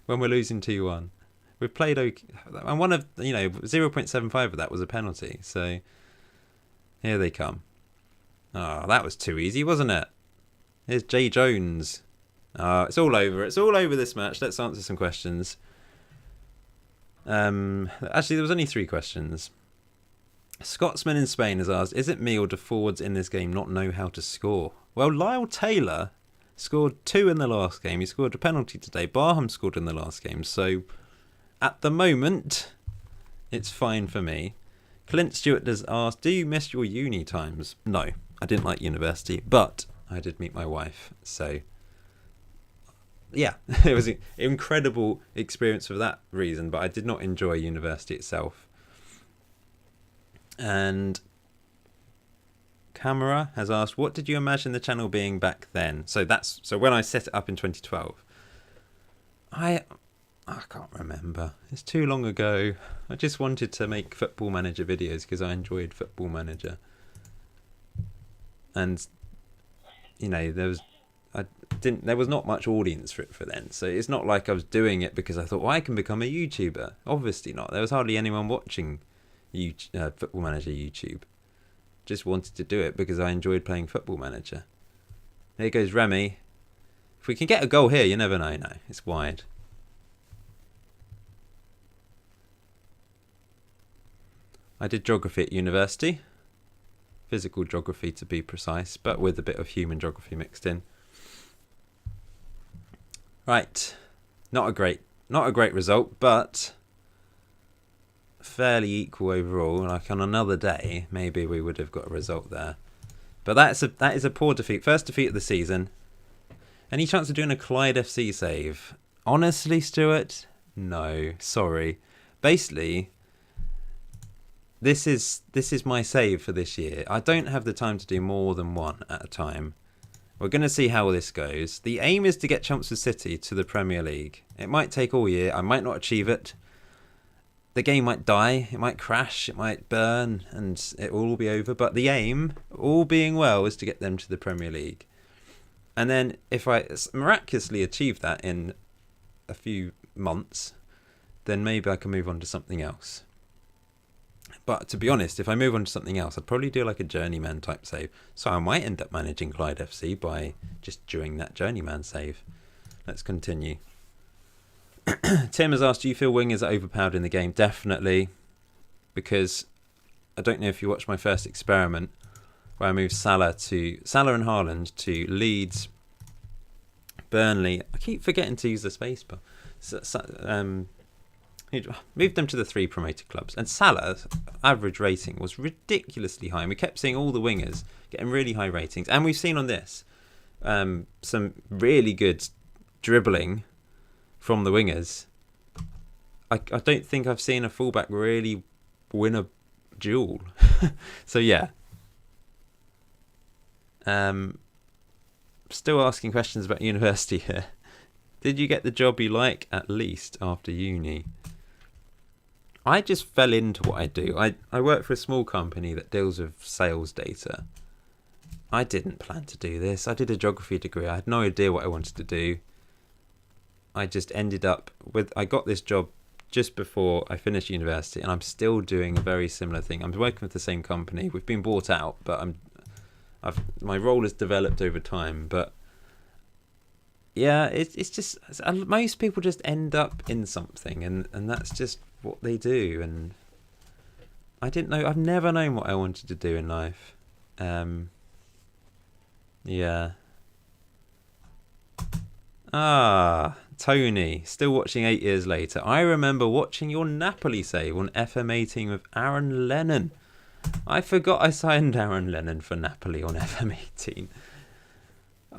when we're losing 2-1. We've played okay. And one of, 0.75 of that was a penalty. So here they come. Oh, that was too easy, wasn't it? Here's Jay Jones. It's all over. It's all over this match. Let's answer some questions. Actually, there was only 3 questions. Scotsman in Spain has asked, is it me or do forwards in this game not know how to score? Well, Lyle Taylor scored 2 in the last game. He scored a penalty today. Barham scored in the last game. So at the moment, it's fine for me. Clint Stewart has asked, do you miss your uni times? No, I didn't like university, but I did meet my wife. So yeah, it was an incredible experience for that reason, but I did not enjoy university itself. And Camera has asked, what did you imagine the channel being back then? So when I set it up in 2012. I can't remember. It's too long ago. I just wanted to make Football Manager videos because I enjoyed Football Manager. And there was not much audience for it for then. So it's not like I was doing it because I thought, well, I can become a YouTuber. Obviously not. There was hardly anyone watching Football Manager YouTube. Just wanted to do it because I enjoyed playing Football Manager. There goes Remy. If we can get a goal here, you never know. No, it's wide. I did geography at university. Physical geography to be precise, but with a bit of human geography mixed in. Right. Not a great result, but fairly equal overall. Like on another day, maybe we would have got a result there. But that is a poor defeat. First defeat of the season. Any chance of doing a Clyde FC save? Honestly, Stuart? No. Sorry. basically, this is my save for this year. I don't have the time to do more than one at a time. We're going to see how this goes. The aim is to get Chelmsford City to the Premier League. It might take all year. I might not achieve it. The game might die. It might crash. It might burn, and it will all be over. But the aim, all being well, is to get them to the Premier League. And then if I miraculously achieve that in a few months, then maybe I can move on to something else. But to be honest, if I move on to something else, I'd probably do like a journeyman type save. So I might end up managing Clyde FC by just doing that journeyman save. Let's continue. Tim has asked, do you feel wingers are overpowered in the game? Definitely. Because I don't know if you watched my first experiment where I moved Salah and Haaland to Leeds, Burnley. I keep forgetting to use the spacebar. Moved them to the 3 promoted clubs, and Salah's average rating was ridiculously high, and we kept seeing all the wingers getting really high ratings, and we've seen on this some really good dribbling from the wingers. I don't think I've seen a fullback really win a duel. So yeah, still asking questions about university here. Did you get the job you like at least after uni? I just fell into what I do. I work for a small company that deals with sales data. I didn't plan to do this. I did a geography degree. I had no idea what I wanted to do. I just ended up I got this job just before I finished university, and I'm still doing a very similar thing. I'm working with the same company. We've been bought out, but my role has developed over time. But yeah, it's just, most people just end up in something, and that's just what they do. And I've never known what I wanted to do in life. Yeah. Tony, still watching 8 years later. I remember watching your Napoli save on FM18 with Aaron Lennon. I forgot I signed Aaron Lennon for Napoli on FM18.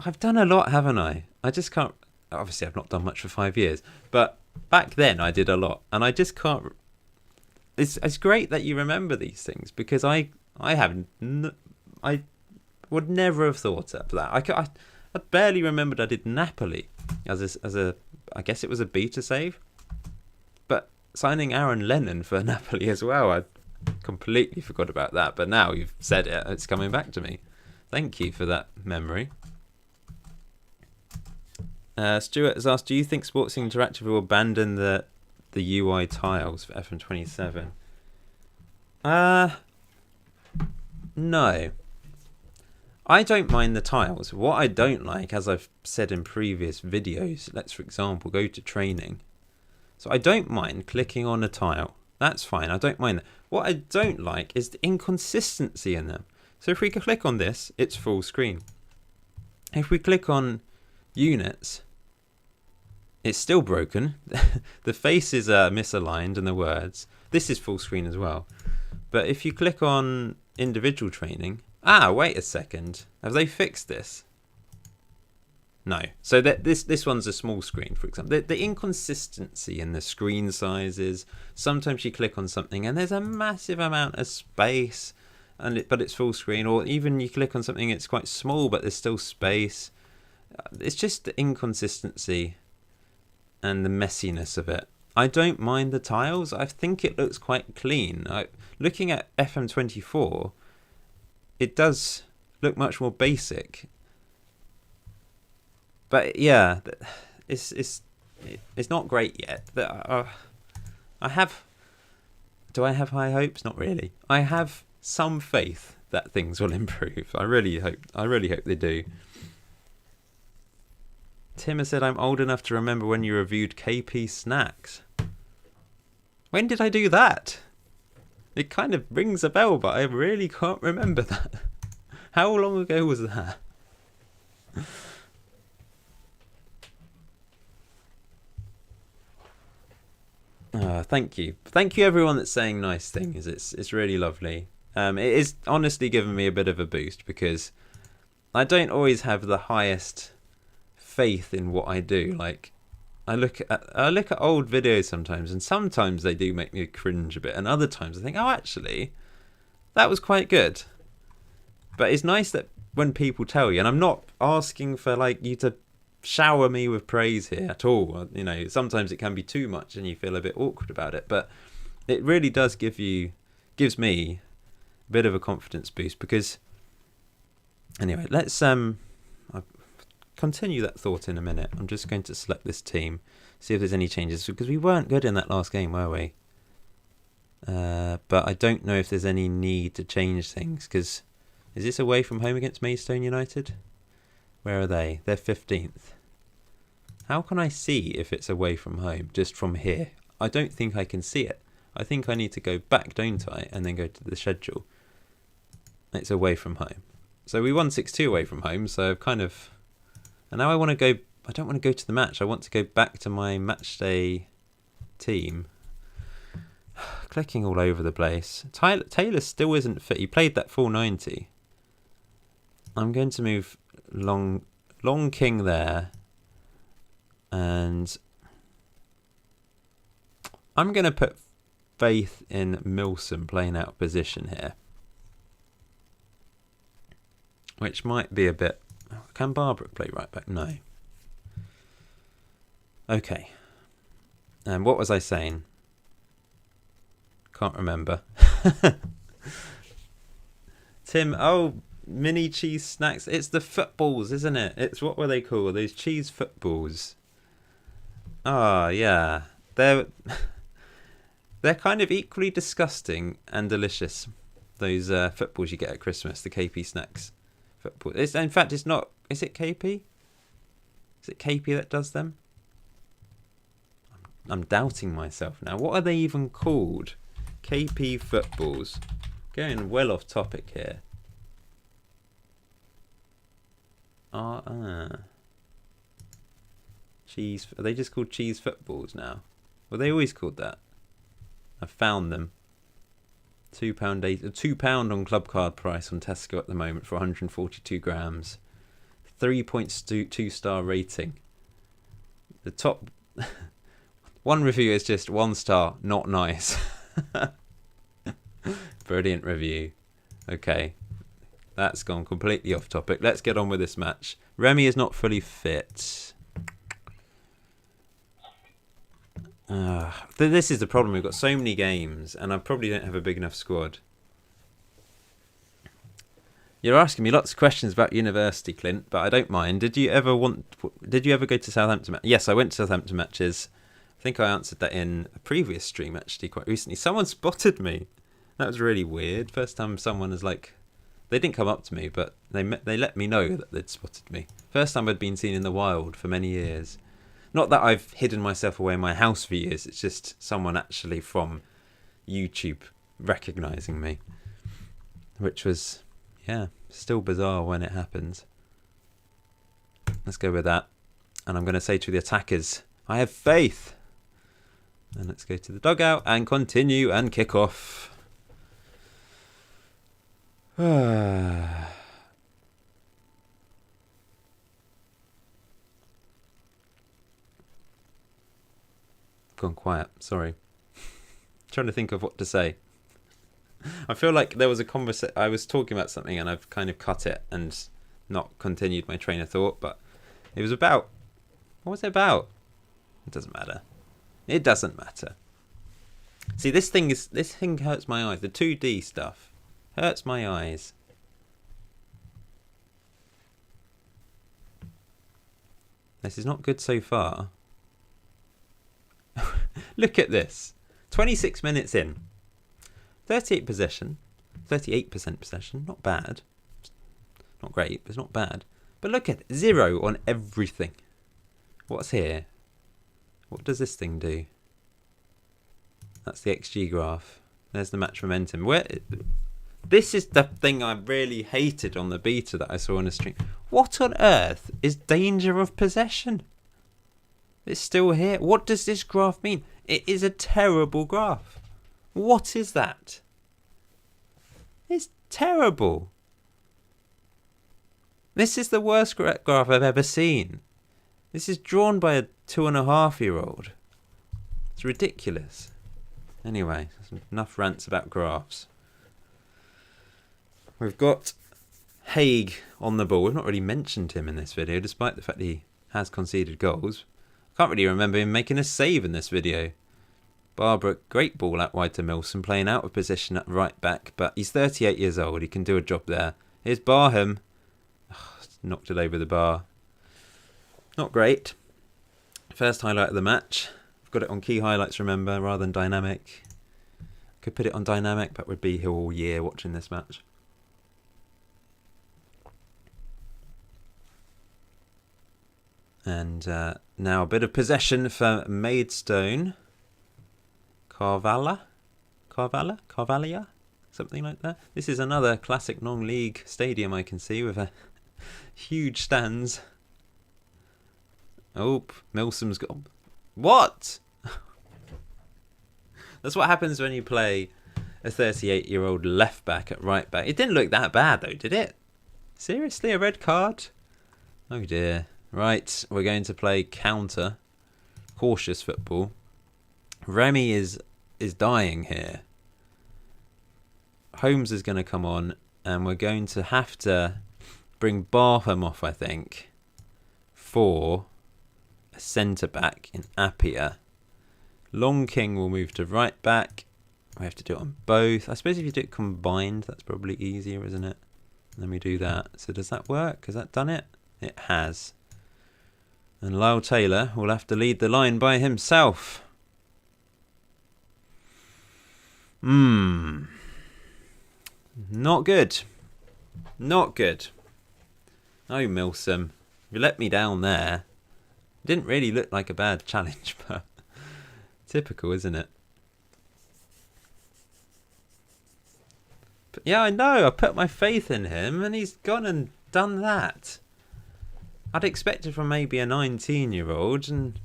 I've done a lot, haven't I? I just can't. Obviously, I've not done much for 5 years, but back then I did a lot, and I just can't. It's great that you remember these things, because I would never have thought of that. I barely remembered I did Napoli as a I guess it was a beta save, but signing Aaron Lennon for Napoli as well, I completely forgot about that. But now you've said it, it's coming back to me. Thank you for that memory. Stuart has asked, do you think Sportsing Interactive will abandon the UI tiles for FM27? No. I don't mind the tiles. What I don't like, as I've said in previous videos, let's for example go to training. So I don't mind clicking on a tile. That's fine. I don't mind that. What I don't like is the inconsistency in them. So if we click on this, it's full screen. If we click on units, it's still broken. The faces are misaligned and the words. This is full screen as well. But if you click on individual training, wait a second. Have they fixed this? No. So this one's a small screen, for example. The inconsistency in the screen sizes. Sometimes you click on something and there's a massive amount of space, but it's full screen. Or even you click on something, it's quite small, but there's still space. It's just the inconsistency and the messiness of it. I don't mind the tiles. I think it looks quite clean. Looking at FM24, it does look much more basic. But yeah, it's not great yet. Do I have high hopes? Not really. I have some faith that things will improve. I really hope they do. Tim has said, I'm old enough to remember when you reviewed KP Snacks. When did I do that? It kind of rings a bell, but I really can't remember that. How long ago was that? Thank you. Thank you everyone that's saying nice things. It's really lovely. It is honestly giving me a bit of a boost, because I don't always have the highest faith in what I do. Like, I look at old videos sometimes, and sometimes they do make me cringe a bit, and other times I think, oh, actually, that was quite good. But it's nice that when people tell you, and I'm not asking for like you to shower me with praise here at all. You know, sometimes it can be too much, and you feel a bit awkward about it. But it really does gives me a bit of a confidence boost. Because anyway, let's I'll continue that thought in a minute. I'm just going to select this team, see if there's any changes, because we weren't good in that last game, were we? But I don't know if there's any need to change things, because is this away from home against Maidstone United? Where are they? They're 15th. How can I see if it's away from home just from here? I don't think I can see it. I think I need to go back, don't I? And then go to the schedule. It's away from home. So we won 6-2 away from home, so I've kind of... And now I want to go... I don't want to go to the match. I want to go back to my match day team. Clicking all over the place. Taylor still isn't fit. He played that full 90. I'm going to move Long King there. And I'm going to put faith in Milson playing out of position here. Which might be a bit... Can Barbrook play right back? No. Okay. And what was I saying? Can't remember. Tim, mini cheese snacks. It's the footballs, isn't it? It's what were they called? Those cheese footballs. Ah, yeah. They're kind of equally disgusting and delicious. Those footballs you get at Christmas, the KP snacks football. In fact, it's not. Is it KP? Is it KP that does them? I'm doubting myself now. What are they even called? KP footballs. Going well off topic here. Cheese. Are they just called cheese footballs now? Were they always called that? I found them. £2 on club card price on Tesco at the moment for 142 grams. 3.2 star rating. The top one review is just 1 star, not nice. Brilliant review. Okay, that's gone completely off topic. Let's get on with this match. Remy is not fully fit. This is the problem. We've got so many games, and I probably don't have a big enough squad. You're asking me lots of questions about university, Clint, but I don't mind. Did you ever go to Southampton? Yes, I went to Southampton matches. I think I answered that in a previous stream, actually, quite recently. Someone spotted me. That was really weird. First time someone was like... They didn't come up to me, but they let me know that they'd spotted me. First time I'd been seen in the wild for many years. Not that I've hidden myself away in my house for years. It's just someone actually from YouTube recognising me. Which was, yeah, still bizarre when it happens. Let's go with that. And I'm going to say to the attackers, I have faith. And let's go to the dugout and continue and kick off. Gone quiet, sorry. Trying to think of what to say. I feel like there was a conversation. I was talking about something and I've kind of cut it and not continued my train of thought, but it was about... What was it about? It doesn't matter. It doesn't matter. See, this thing hurts my eyes. The 2D stuff hurts my eyes. This is not good so far. Look at this. 26 minutes in. 38% possession. Not bad. Not great, but it's not bad. But look at it. 0 on everything. What's here? What does this thing do? That's the XG graph. There's the match momentum. This is the thing I really hated on the beta that I saw on the stream. What on earth is danger of possession? It's still here. What does this graph mean? It is a terrible graph. What is that? It's terrible. This is the worst graph I've ever seen. This is drawn by a 2.5-year-old. It's ridiculous. Anyway, enough rants about graphs. We've got Haig on the ball. We've not really mentioned him in this video, despite the fact he has conceded goals. I can't really remember him making a save in this video. Barbara, great ball out wide to Milson, playing out of position at right back, but he's 38 years old. He can do a job there. Here's Barham. Oh, knocked it over the bar. Not great. First highlight of the match. I've got it on key highlights, remember, rather than dynamic. Could put it on dynamic, but would be here all year watching this match. And now a bit of possession for Maidstone. Carvalia? Something like that. This is another classic non-league stadium I can see with a huge stands. Oh, Milsom's got... What? That's what happens when you play a 38-year-old left back at right back. It didn't look that bad though, did it? Seriously, a red card? Oh dear. Right, we're going to play counter. Cautious football. Remy is dying here. Holmes is going to come on, and we're going to have to bring Barham off, I think, for a centre-back in Appiah. Long King will move to right back. We have to do it on both. I suppose if you do it combined, that's probably easier, isn't it? Let me do that. So does that work? Has that done it? It has. And Lyle Taylor will have to lead the line by himself. Not good. Not good. Oh, Milsom. You let me down there. Didn't really look like a bad challenge, but typical, isn't it? But yeah, I know. I put my faith in him, and he's gone and done that. I'd expect it from maybe a 19-year-old, and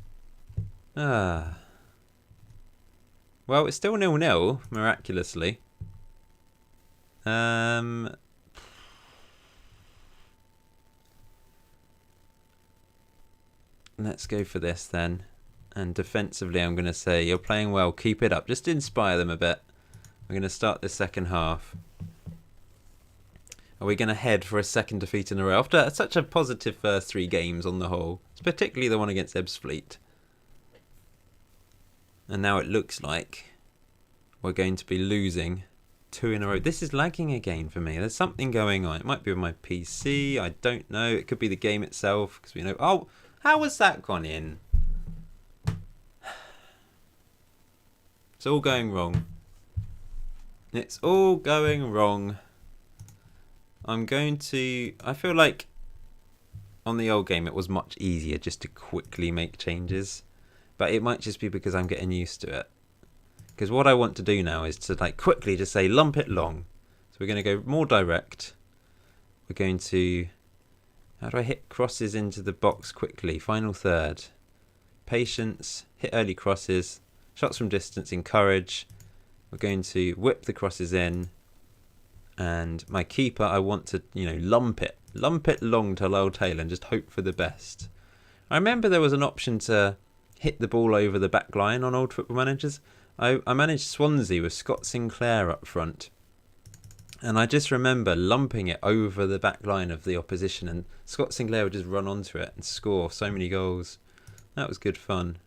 well, it's still 0-0, miraculously. Let's go for this then. And defensively, I'm going to say, you're playing well, keep it up. Just inspire them a bit. We're going to start the second half. Are we going to head for a second defeat in a row after such a positive first 3 games on the whole? It's particularly the one against Ebbsfleet. And now it looks like we're going to be losing 2 in a row. This is lagging again for me. There's something going on. It might be with my PC. I don't know. It could be the game itself, because we know... Oh, how has that gone in? It's all going wrong. It's all going wrong. I'm going to... I feel like on the old game it was much easier just to quickly make changes. But it might just be because I'm getting used to it. Because what I want to do now is to like quickly just say lump it long. So we're going to go more direct. We're going to... How do I hit crosses into the box quickly? Final third. Patience. Hit early crosses. Shots from distance. Encourage. We're going to whip the crosses in. And my keeper, I want to, lump it. Lump it long to Lyle Taylor and just hope for the best. I remember there was an option to hit the ball over the back line on old Football Managers. I managed Swansea with Scott Sinclair up front. And I just remember lumping it over the back line of the opposition. And Scott Sinclair would just run onto it and score so many goals. That was good fun.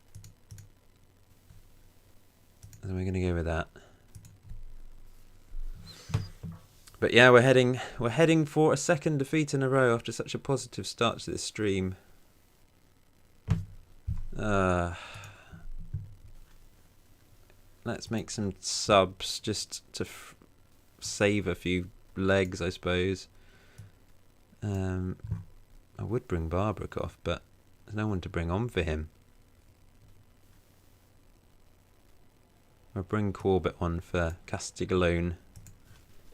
And we're going to go with that. But yeah, we're heading for a second defeat in a row after such a positive start to this stream. Let's make some subs just to save a few legs, I suppose. I would bring Barbrook off, but there's no one to bring on for him. I'll bring Corbett on for Castiglione.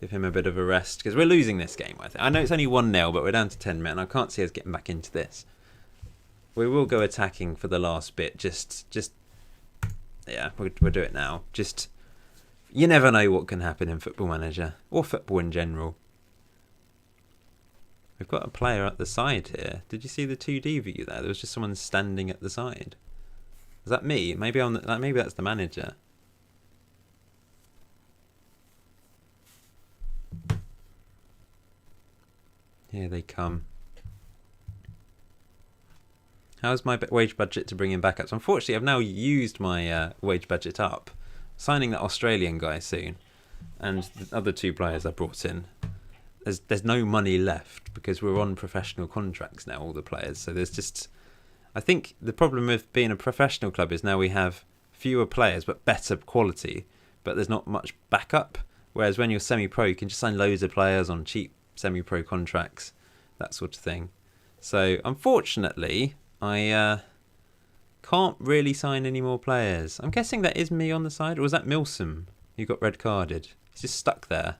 Give him a bit of a rest, because we're losing this game, I think. I know it's only 1-0, but we're down to 10 men. I can't see us getting back into this. We will go attacking for the last bit. Yeah, we'll do it now. You never know what can happen in Football Manager, or football in general. We've got a player at the side here. Did you see the 2D view there? There was just someone standing at the side. Is that me? Maybe maybe that's the manager. Here they come. How's my wage budget to bring him back up? So unfortunately, I've now used my wage budget up. Signing that Australian guy soon, and the other 2 players I brought in. There's no money left because we're on professional contracts now, all the players. So there's just, I think the problem with being a professional club is now we have fewer players but better quality, but there's not much backup. Whereas when you're semi-pro, you can just sign loads of players on cheap semi-pro contracts, that sort of thing. So unfortunately, I can't really sign any more players. I'm guessing that is me on the side, or was that Milsom who got red carded? He's just stuck there.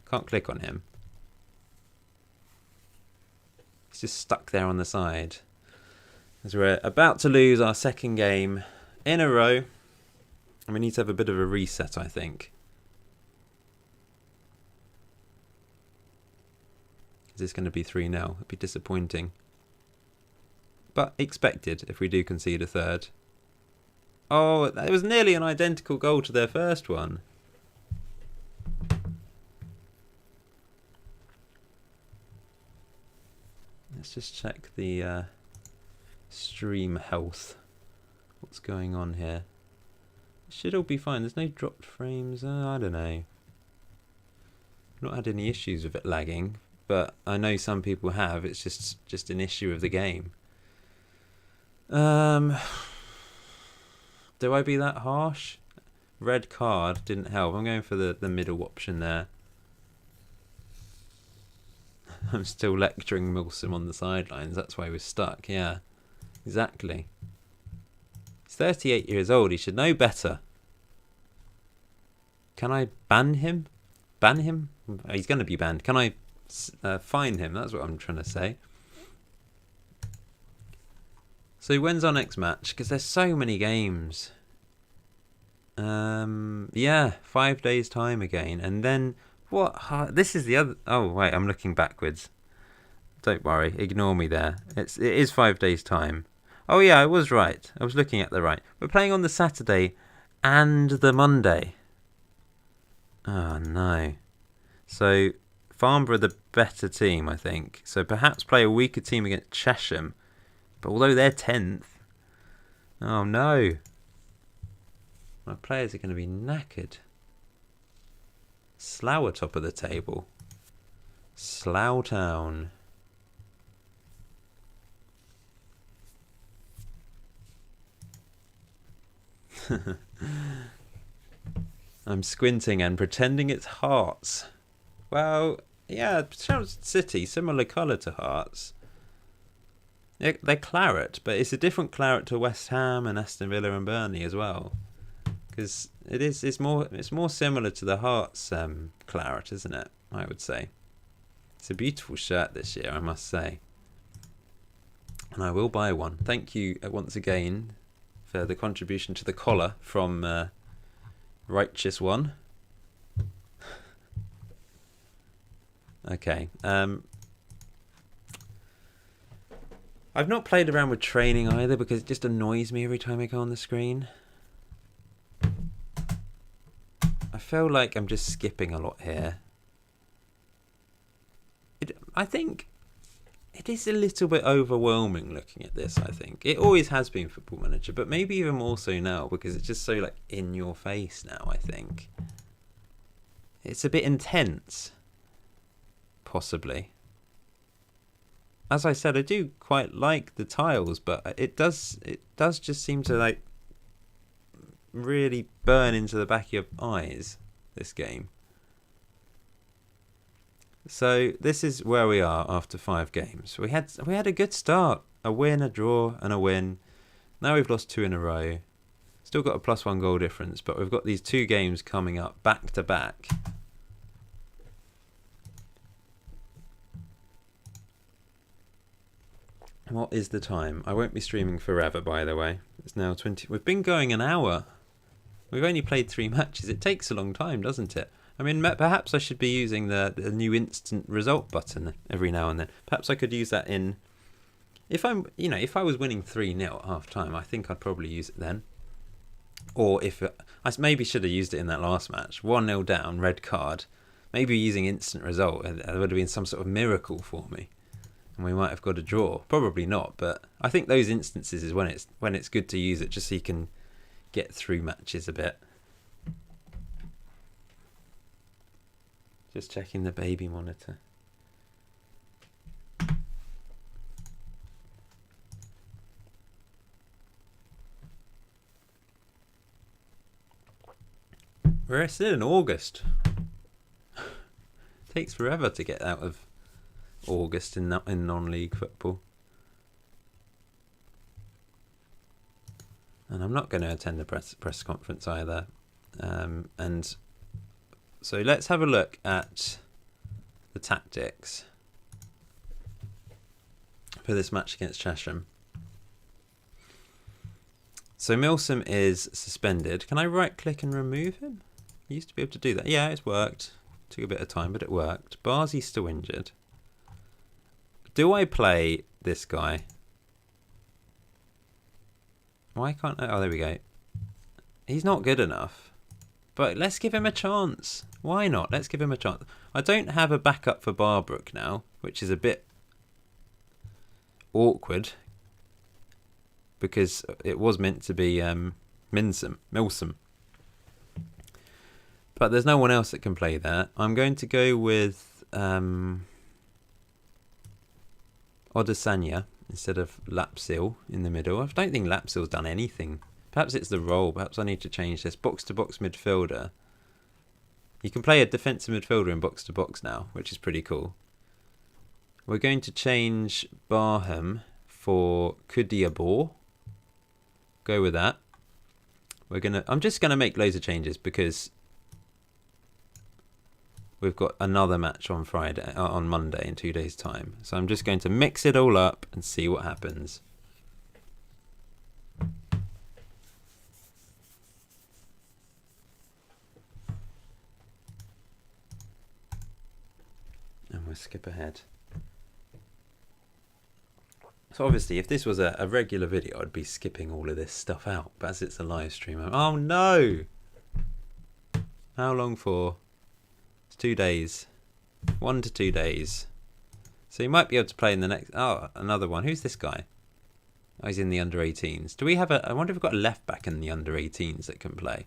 Can't click on him. He's just stuck there on the side. As we're about to lose our 2nd game in a row. And we need to have a bit of a reset, I think. Is this going to be 3-0? It'd be disappointing. But expected if we do concede a 3rd. Oh, it was nearly an identical goal to their first one. Let's just check the stream health. What's going on here? It should all be fine. There's no dropped frames. I don't know. Not had any issues with it lagging, but I know some people have. It's just an issue of the game. Do I be that harsh? Red card didn't help. I'm going for the middle option there. I'm still lecturing Milsom on the sidelines. That's why we're stuck. Yeah, exactly. He's 38 years old. He should know better. Can I ban him? Ban him? Oh, he's going to be banned. Can I fine him? That's what I'm trying to say. So when's our next match? Because there's so many games. Yeah, 5 days time again. And then what? This is the other. Oh wait, I'm looking backwards. Don't worry, ignore me there. It is 5 days time. Oh yeah, I was right. I was looking at the right. We're playing on the Saturday and the Monday. Oh no. So Farnborough are the better team, I think. So perhaps play a weaker team against Chesham. But although they're 10th, oh no. My players are going to be knackered. Slough are top of the table. Slough Town. I'm squinting and pretending it's Hearts. Well, yeah, Chelmsford City, similar colour to Hearts. They're claret, but it's a different claret to West Ham and Aston Villa and Burnley as well. Because it's more similar to the Hearts claret, isn't it? I would say. It's a beautiful shirt this year, I must say. And I will buy one. Thank you once again for the contribution to the collar from Righteous One. Okay. I've not played around with training either because it just annoys me every time I go on the screen. I feel like I'm just skipping a lot here. I think it is a little bit overwhelming looking at this, I think. It always has been Football Manager, but maybe even more so now because it's just so like in your face now, I think. It's a bit intense. Possibly. As I said, I do quite like the tiles, but it does just seem to like really burn into the back of your eyes, this game. So this is where we are after 5 games. We had a good start. A win, a draw, and a win. Now we've lost 2 in a row. Still got a +1 goal difference, but we've got these 2 games coming up back to back. What is the time? I won't be streaming forever, by the way. It's now 20. We've been going an hour. We've only played 3 matches. It takes a long time, doesn't it? I mean, perhaps I should be using the new instant result button every now and then. Perhaps I could use that in If I was winning 3-0 at half time, I think I'd probably use it then. Or I maybe should have used it in that last match. 1-0 down, red card. Maybe using instant result. It would have been some sort of miracle for me. And we might have got a draw. Probably not, but I think those instances is when it's good to use it, just so you can get through matches a bit. Just checking the baby monitor. We're still in August. Takes forever to get out of August in non-league football. And I'm not going to attend the press conference either. And so let's have a look at the tactics for this match against Chesham. So Milsom is suspended. Can I right-click and remove him? I used to be able to do that. Yeah, it's worked. Took a bit of time, but it worked. Barzi's still injured. Do I play this guy? Why can't I? Oh, there we go. He's not good enough. But let's give him a chance. Why not? Let's give him a chance. I don't have a backup for Barbrook now, which is a bit awkward. Because it was meant to be Milsom. But there's no one else that can play there. I'm going to go with Odesanya instead of Lapsil in the middle. I don't think Lapsil's done anything. Perhaps it's the role. Perhaps I need to change this. Box-to-box midfielder. You can play a defensive midfielder in box-to-box now, which is pretty cool. We're going to change Barham for Kudiabor. Go with that. I'm just gonna make loads of changes because we've got another match on Monday in 2 days' time. So I'm just going to mix it all up and see what happens. And we'll skip ahead. So obviously, if this was a regular video, I'd be skipping all of this stuff out. But as it's a live stream, oh no! How long for? It's 2 days. 1 to 2 days. So you might be able to play in the next... Oh, another one. Who's this guy? Oh, he's in the under-18s. Do we have I wonder if we've got a left-back in the under-18s that can play.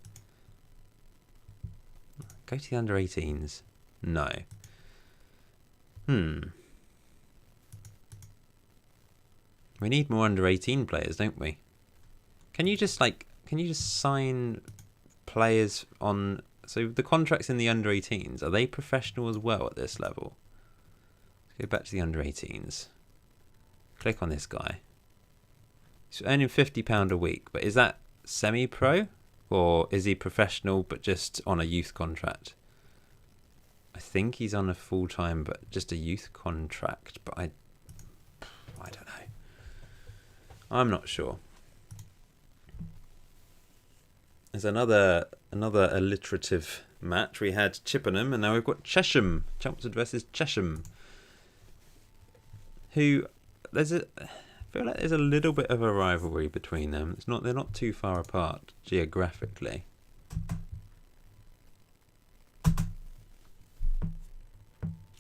Go to the under-18s. No. We need more under-18 players, don't we? Can you just sign players on... So the contracts in the under-18s, are they professional as well at this level? Let's go back to the under-18s. Click on this guy. He's earning £50 a week, but is that semi-pro? Or is he professional but just on a youth contract? I think he's on a full-time but just a youth contract, but I don't know. I'm not sure. There's another alliterative match. We had Chippenham, and now we've got Chesham. Chelmsford versus Chesham. I feel like there's a little bit of a rivalry between them. They're not too far apart geographically.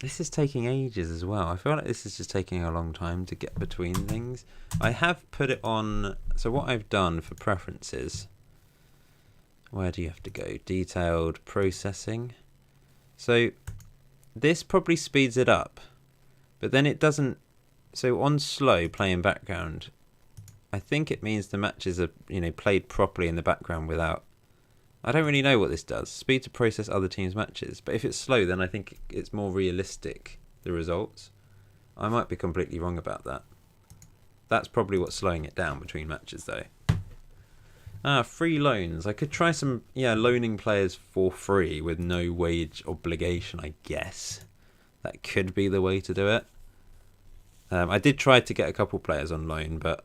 This is taking ages as well. I feel like this is just taking a long time to get between things. I have put it on... So what I've done for preferences... Where do you have to go? Detailed processing. So this probably speeds it up. But then it doesn't... So on slow, play in background, I think it means the matches are played properly in the background without... I don't really know what this does. Speed to process other teams' matches. But if it's slow, then I think it's more realistic, the results. I might be completely wrong about that. That's probably what's slowing it down between matches, though. Free loans. I could try some, loaning players for free with no wage obligation, I guess. That could be the way to do it. I did try to get a couple players on loan, but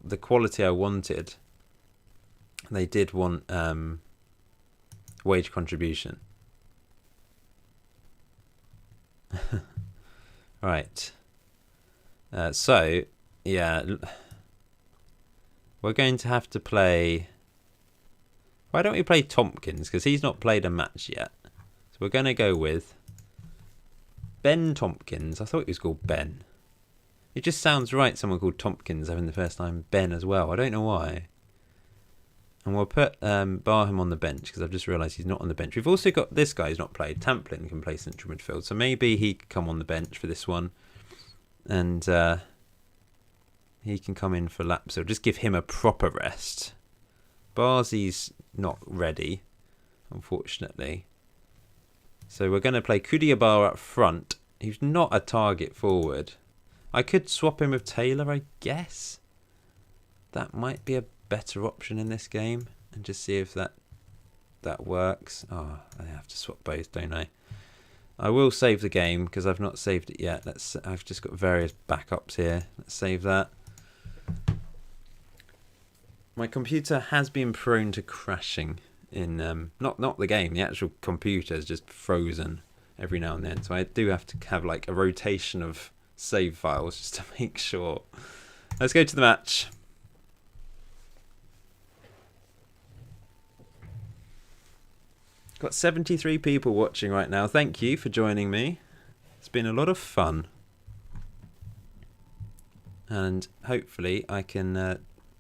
the quality I wanted... They did want wage contribution. Right. So, yeah, we're going to have to play... Why don't we play Tompkins? Because he's not played a match yet. So we're going to go with Ben Tompkins. I thought he was called Ben. It just sounds right, someone called Tompkins having the first time Ben as well. I don't know why. And we'll put Barham on the bench because I've just realised he's not on the bench. We've also got this guy who's not played. Tamplin can play central midfield. So maybe he could come on the bench for this one. And he can come in for laps. So just give him a proper rest. Barzy's not ready, unfortunately. So we're going to play Kudiabar up front. He's not a target forward. I could swap him with Taylor, I guess. That might be a better option in this game. And just see if that works. Oh, I have to swap both, don't I? I will save the game because I've not saved it yet. I've just got various backups here. Let's save that. My computer has been prone to crashing in not the game. The actual computer is just frozen every now and then. So I do have to have like a rotation of save files just to make sure. Let's go to the match. Got 73 people watching right now. Thank you for joining me. It's been a lot of fun. And hopefully I can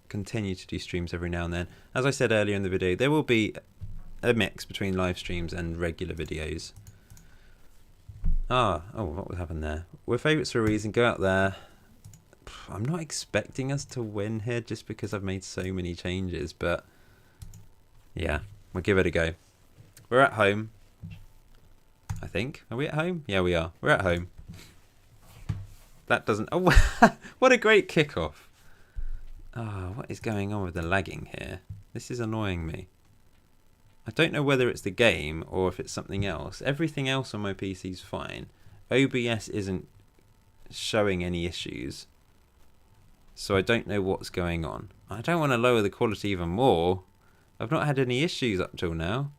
continue to do streams every now and then. As I said earlier in the video, there will be a mix between live streams and regular videos. Oh, what happened there? We're favourites for a reason. Go out there. I'm not expecting us to win here just because I've made so many changes, but yeah, we'll give it a go. We're at home, I think. Are we at home? Yeah, we are. We're at home. That doesn't... Oh, what a great kickoff. Oh, what is going on with the lagging here? This is annoying me. I don't know whether it's the game or if it's something else. Everything else on my PC is fine. OBS isn't showing any issues. So I don't know what's going on. I don't want to lower the quality even more. I've not had any issues up till now.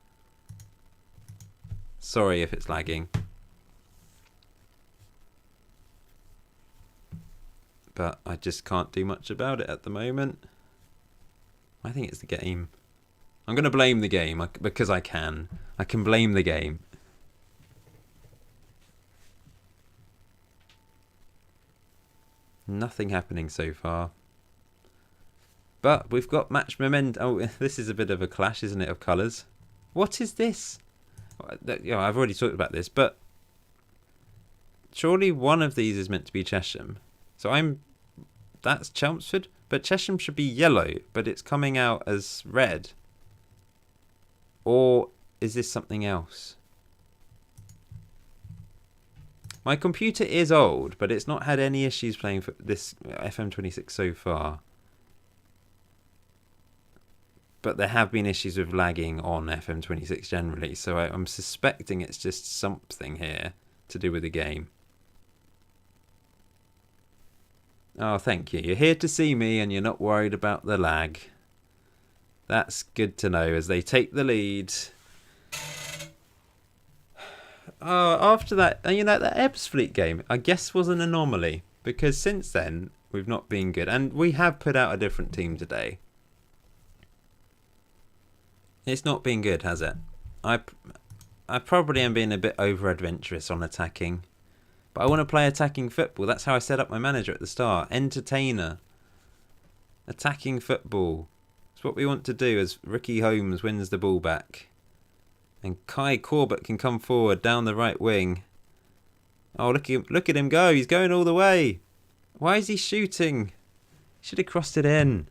Sorry if it's lagging. But I just can't do much about it at the moment. I think it's the game. I'm going to blame the game because I can. I can blame the game. Nothing happening so far. But we've got match momentum. Oh, this is a bit of a clash, isn't it, of colours? What is this? You know, I've already talked about this, but surely one of these is meant to be Chesham. So that's Chelmsford, but Chesham should be yellow, but it's coming out as red. Or is this something else? My computer is old, but it's not had any issues playing for this FM26 so far. But there have been issues with lagging on FM26 generally, so I'm suspecting it's just something here to do with the game. Oh, thank you. You're here to see me and you're not worried about the lag. That's good to know as they take the lead. Oh, after that, you know, that Ebbsfleet game, I guess was an anomaly. Because since then, we've not been good. And we have put out a different team today. It's not been good, has it? I probably am being a bit over-adventurous on attacking. But I want to play attacking football. That's how I set up my manager at the start. Entertainer. Attacking football. It's what we want to do as Ricky Holmes wins the ball back. And Kai Corbett can come forward down the right wing. Oh, look at him go. He's going all the way. Why is he shooting? He should have crossed it in.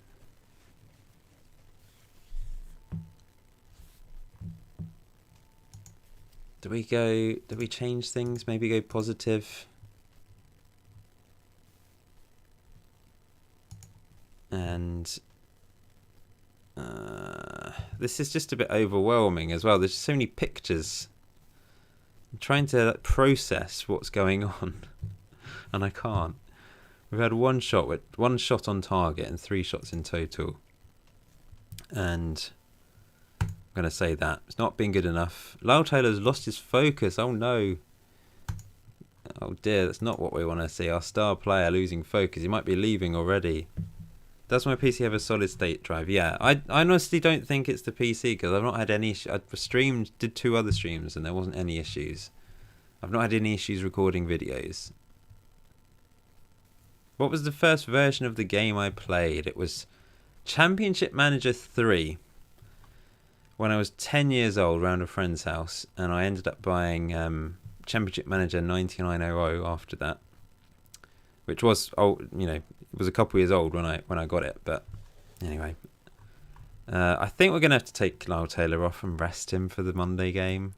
Do we change things? Maybe go positive. And this is just a bit overwhelming as well. There's just so many pictures. I'm trying to process what's going on, and I can't. We've had one shot on target and 3 shots in total. And I'm going to say that it's not been good enough. Lyle Taylor's lost his focus. Oh no. Oh dear, that's not what we want to see. Our star player losing focus. He might be leaving already. Does my PC have a solid state drive? Yeah, I honestly don't think it's the PC because I've not had any. I did 2 other streams and there wasn't any issues. I've not had any issues recording videos. What was the first version of the game I played? It was Championship Manager 3. When I was 10 years old, around a friend's house, and I ended up buying Championship Manager 9900 after that, which was old, it was a couple of years old when I got it. But anyway, I think we're gonna have to take Lyle Taylor off and rest him for the Monday game.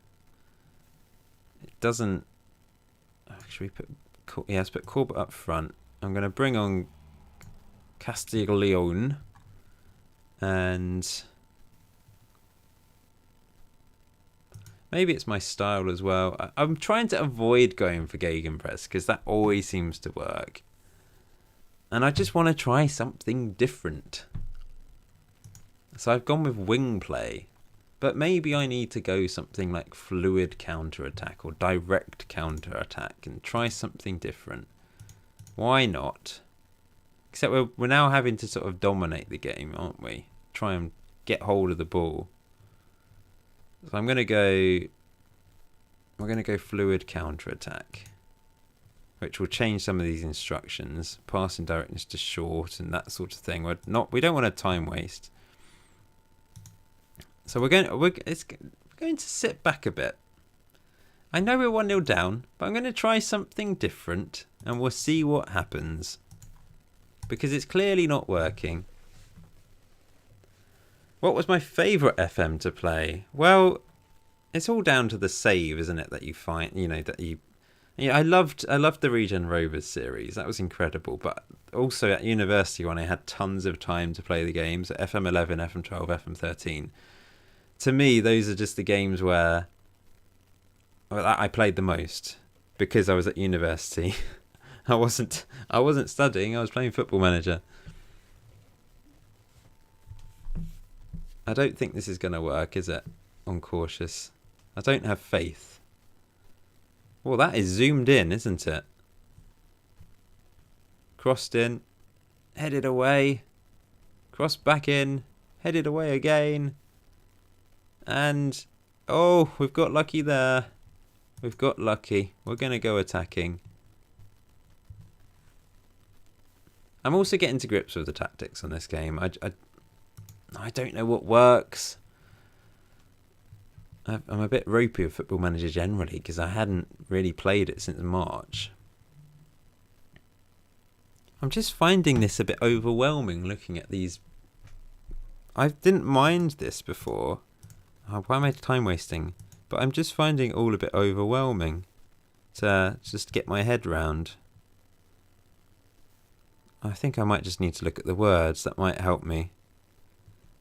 It doesn't. Should we put? Yeah, let's put Corbett up front. I'm gonna bring on Castiglione and. Maybe it's my style as well. I'm trying to avoid going for Gegenpress because that always seems to work. And I just want to try something different. So I've gone with wing play. But maybe I need to go something like fluid counter-attack or direct counter-attack and try something different. Why not? Except we're now having to sort of dominate the game, aren't we? Try and get hold of the ball. So I'm gonna go fluid counter-attack, which will change some of these instructions, passing directness to short and that sort of thing. We don't want a time waste. So we're going to sit back a bit. I know we're 1-0 down, but I'm going to try something different and we'll see what happens. Because it's clearly not working. What was my favourite FM to play? Well, it's all down to the save, isn't it? That you find, I loved the Regen Rovers series. That was incredible. But also at university, when I had tons of time to play the games, at FM11, FM12, FM13. To me, those are just the games where I played the most because I was at university. I wasn't studying. I was playing Football Manager. I don't think this is going to work, is it? On cautious. I don't have faith. Well, that is zoomed in, isn't it? Crossed in. Headed away. Crossed back in. Headed away again. And, oh, we've got lucky there. We've got lucky. We're going to go attacking. I'm also getting to grips with the tactics on this game. I don't know what works. I'm a bit ropey with Football Manager generally because I hadn't really played it since March. I'm just finding this a bit overwhelming looking at these. I didn't mind this before. Why am I time wasting? But I'm just finding it all a bit overwhelming to just get my head round. I think I might just need to look at the words. That might help me.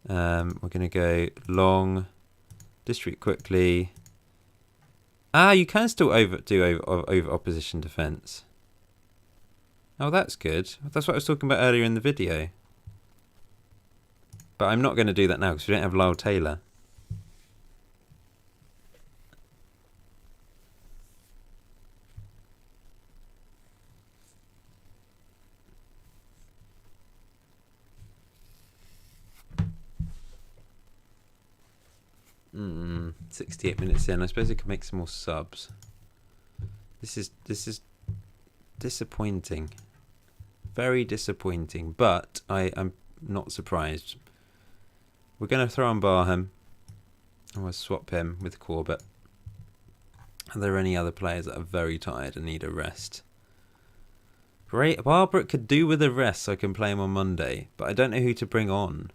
We're going to go long, distribute quickly. You can still over opposition defence. Oh, that's good. That's what I was talking about earlier in the video. But I'm not going to do that now because we don't have Lyle Taylor. Mm, 68 minutes in. I suppose I could make some more subs. This is disappointing. Very disappointing. But I am not surprised. We're going to throw on Barham. I'm going to swap him with Corbett. Are there any other players that are very tired and need a rest? Barbara could do with a rest so I can play him on Monday. But I don't know who to bring on.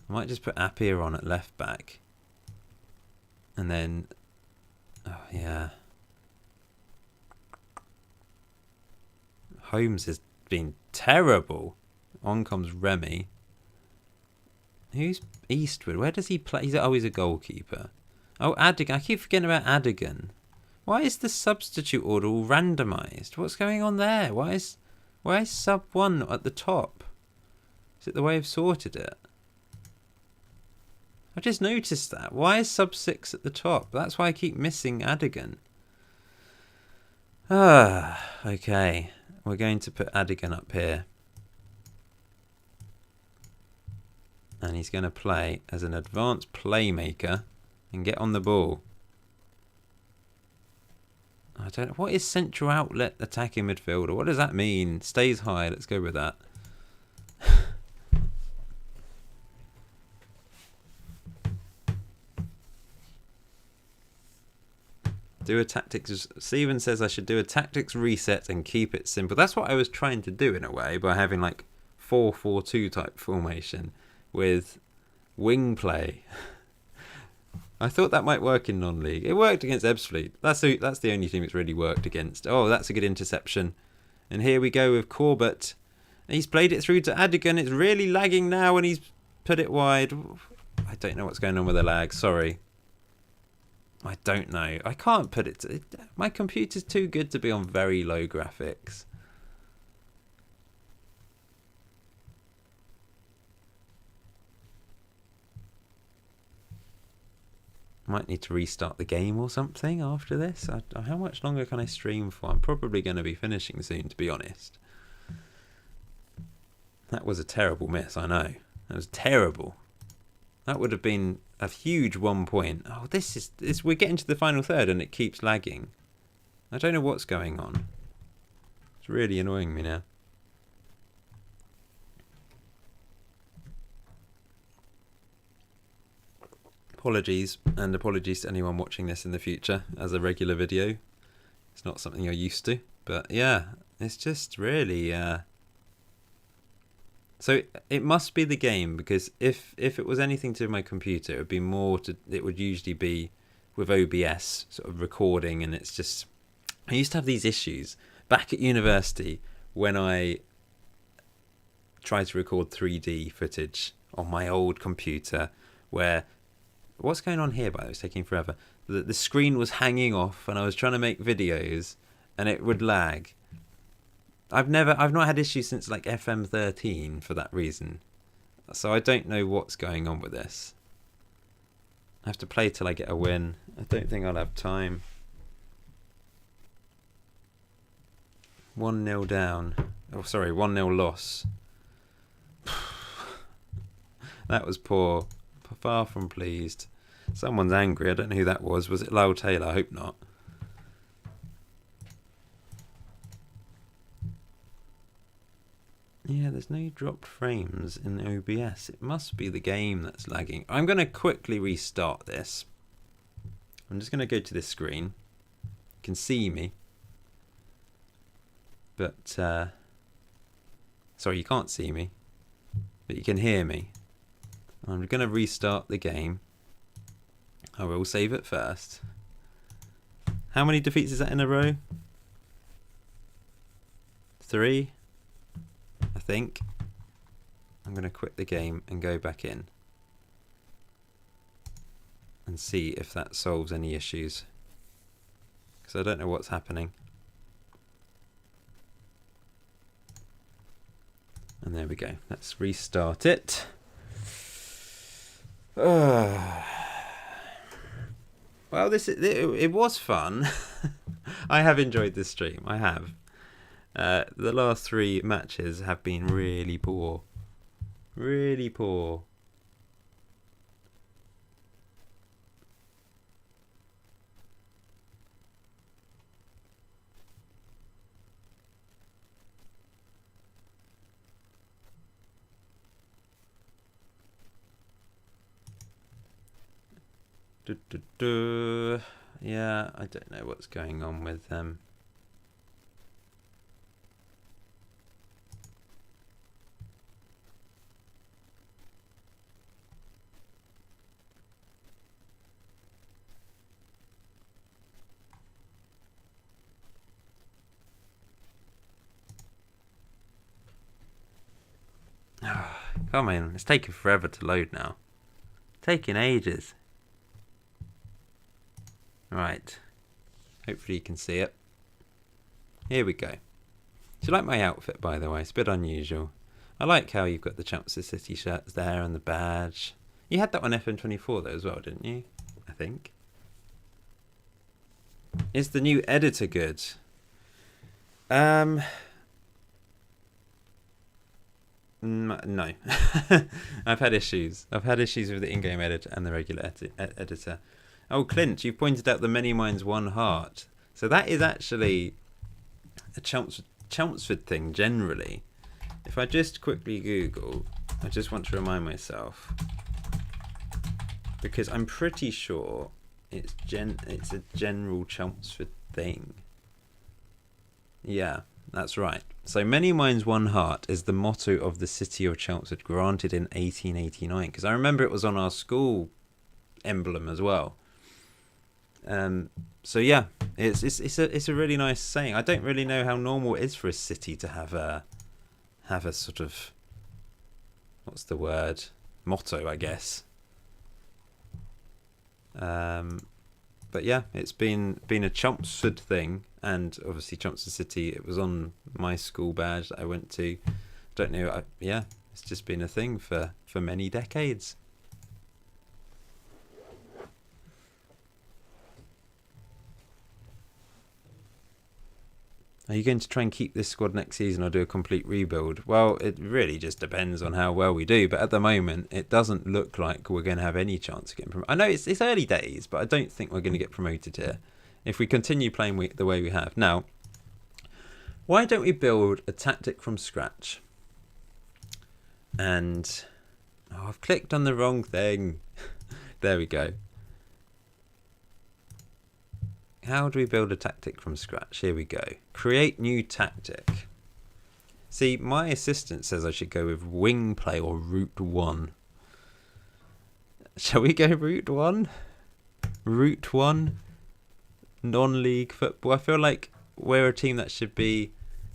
I might just put Appiah on at left back. And then, oh yeah, Holmes has been terrible. On comes Remy. Who's Eastwood? Where does he play? He's always a goalkeeper. Oh, Adigan. I keep forgetting about Adigan. Why is the substitute order all randomised? What's going on there? Why is sub 1 at the top? Is it the way I've sorted it? I just noticed that. Why is sub 6 at the top? That's why I keep missing Adigan. Okay. We're going to put Adigan up here. And he's going to play as an advanced playmaker and get on the ball. I don't know. What is central outlet attacking midfielder? What does that mean? Stays high. Let's go with that. Do a tactics. Steven says I should do a tactics reset and keep it simple. That's what I was trying to do in a way by having like 4-4-2 type formation with wing play. I thought that might work in non-league. It worked against Ebbsfleet. That's the only team it's really worked against. Oh, that's a good interception. And here we go with Corbett. He's played it through to Adigan. It's really lagging now and he's put it wide. I don't know what's going on with the lag. Sorry. I don't know. I can't put it to... My computer's too good to be on very low graphics. Might need to restart the game or something after this. How much longer can I stream for? I'm probably going to be finishing soon, to be honest. That was a terrible miss, I know. That was terrible. That would have been a huge 1 point. Oh, we're getting to the final third and it keeps lagging. I don't know what's going on. It's really annoying me now. Apologies, and apologies to anyone watching this in the future as a regular video. It's not something you're used to, but yeah, it's just really... So it must be the game, because if it was anything to do with my computer, it would usually be with OBS sort of recording, and it's just... I used to have these issues back at university when I tried to record 3D footage on my old computer, where... What's going on here, by the way? It's taking forever. The screen was hanging off and I was trying to make videos and it would lag. I've not had issues since like FM13 for that reason. So I don't know what's going on with this. I have to play till I get a win. I don't think I'll have time. 1-0 down. Oh, sorry, 1-0 loss. That was poor. Far from pleased. Someone's angry. I don't know who that was. Was it Lyle Taylor? I hope not. Yeah, there's no dropped frames in OBS. It must be the game that's lagging. I'm going to quickly restart this. I'm just going to go to this screen. You can see me. But, sorry, you can't see me. But you can hear me. I'm going to restart the game. I will save it first. How many defeats is that in a row? 3, I think. I'm going to quit the game and go back in. And see if that solves any issues. Because I don't know what's happening. And there we go. Let's restart it. Well, it was fun. I have enjoyed this stream. I have. The last 3 matches have been really poor. Really poor. Yeah, I don't know what's going on with them. Come on, it's taking forever to load now. Taking ages. Right. Hopefully you can see it. Here we go. Do you like my outfit, by the way? It's a bit unusual. I like how you've got the Chelmsford City shirts there and the badge. You had that on FM24 though as well, didn't you? I think. Is the new editor good? No. I've had issues. I've had issues with the in-game editor and the regular editor. Oh, Clint, you pointed out the Many Minds One Heart. So that is actually a Chelmsford thing generally. If I just quickly Google, I just want to remind myself, because I'm pretty sure it's a general Chelmsford thing. Yeah, that's right. So Many Minds One Heart is the motto of the city of Chelmsford, granted in 1889, because I remember it was on our school emblem as well. So yeah, it's a really nice saying. I don't really know how normal it is for a city to have a sort of, what's the word, motto, I guess. But yeah, it's been a Chelmsford thing, and obviously Chelmsford City, it was on my school badge that I went to. Don't know, yeah, it's just been a thing for many decades. Are you going to try and keep this squad next season or do a complete rebuild? Well, it really just depends on how well we do. But at the moment, it doesn't look like we're going to have any chance of getting promoted. I know it's early days, but I don't think we're going to get promoted here if we continue playing the way we have. Now, why don't we build a tactic from scratch? And, oh, I've clicked on the wrong thing. There we go. How do we build a tactic from scratch? Here we go. Create new tactic. See, my assistant says I should go with wing play or route 1. Shall we go route 1? Route 1? Non-league football? I feel like we're a team that should be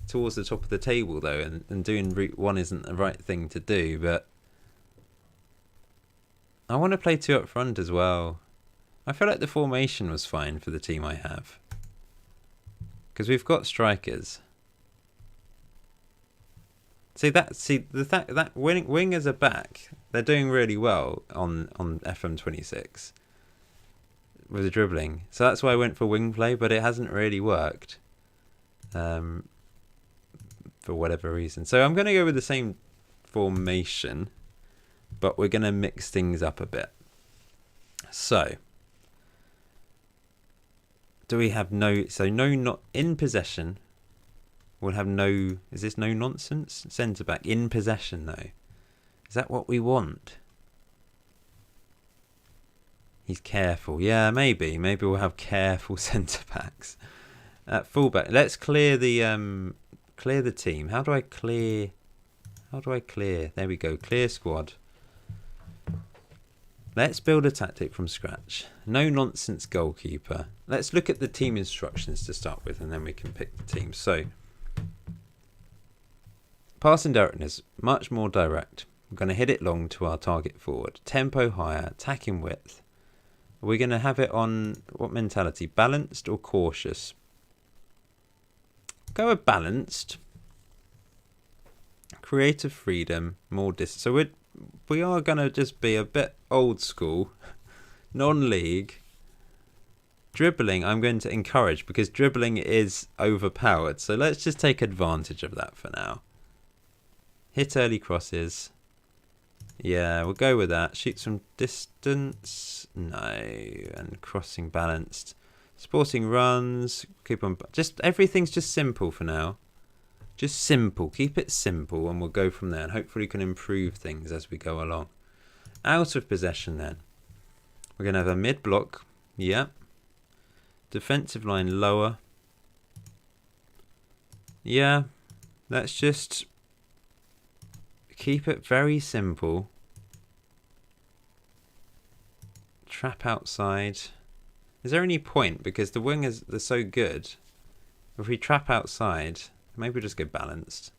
towards the top of the table, though, and doing route 1 isn't the right thing to do, but I want to play 2 up front as well. I feel like the formation was fine for the team I have, because we've got strikers. See that wingers are back. They're doing really well on FM26 with the dribbling. So that's why I went for wing play, but it hasn't really worked for whatever reason. So I'm going to go with the same formation, but we're going to mix things up a bit. So do we have not in possession? We'll have no, is this no nonsense? Centre back in possession though. Is that what we want? He's careful. Yeah, maybe we'll have careful centre backs. At fullback, let's clear the team. How do I clear? There we go. Clear squad. Let's build a tactic from scratch. No nonsense goalkeeper. Let's look at the team instructions to start with, and then we can pick the team. So, passing directness, much more direct. We're going to hit it long to our target forward. Tempo higher, attacking width. We're going to have it on what mentality? Balanced or cautious? Go with balanced. Creative freedom, more distance. So we are going to just be a bit old school, non-league. Dribbling I'm going to encourage, because dribbling is overpowered. So let's just take advantage of that for now. Hit early crosses. Yeah, we'll go with that. Shoot some distance. No. And crossing balanced. Sporting runs. Keep on. Just everything's just simple for now. Just simple. Keep it simple, and we'll go from there. And hopefully we can improve things as we go along. Out of possession then. We're going to have a mid-block. Yep. Defensive line lower. Yeah. Let's just keep it very simple. Trap outside. Is there any point? Because the wingers, they're so good. If we trap outside, maybe we'll just go balanced.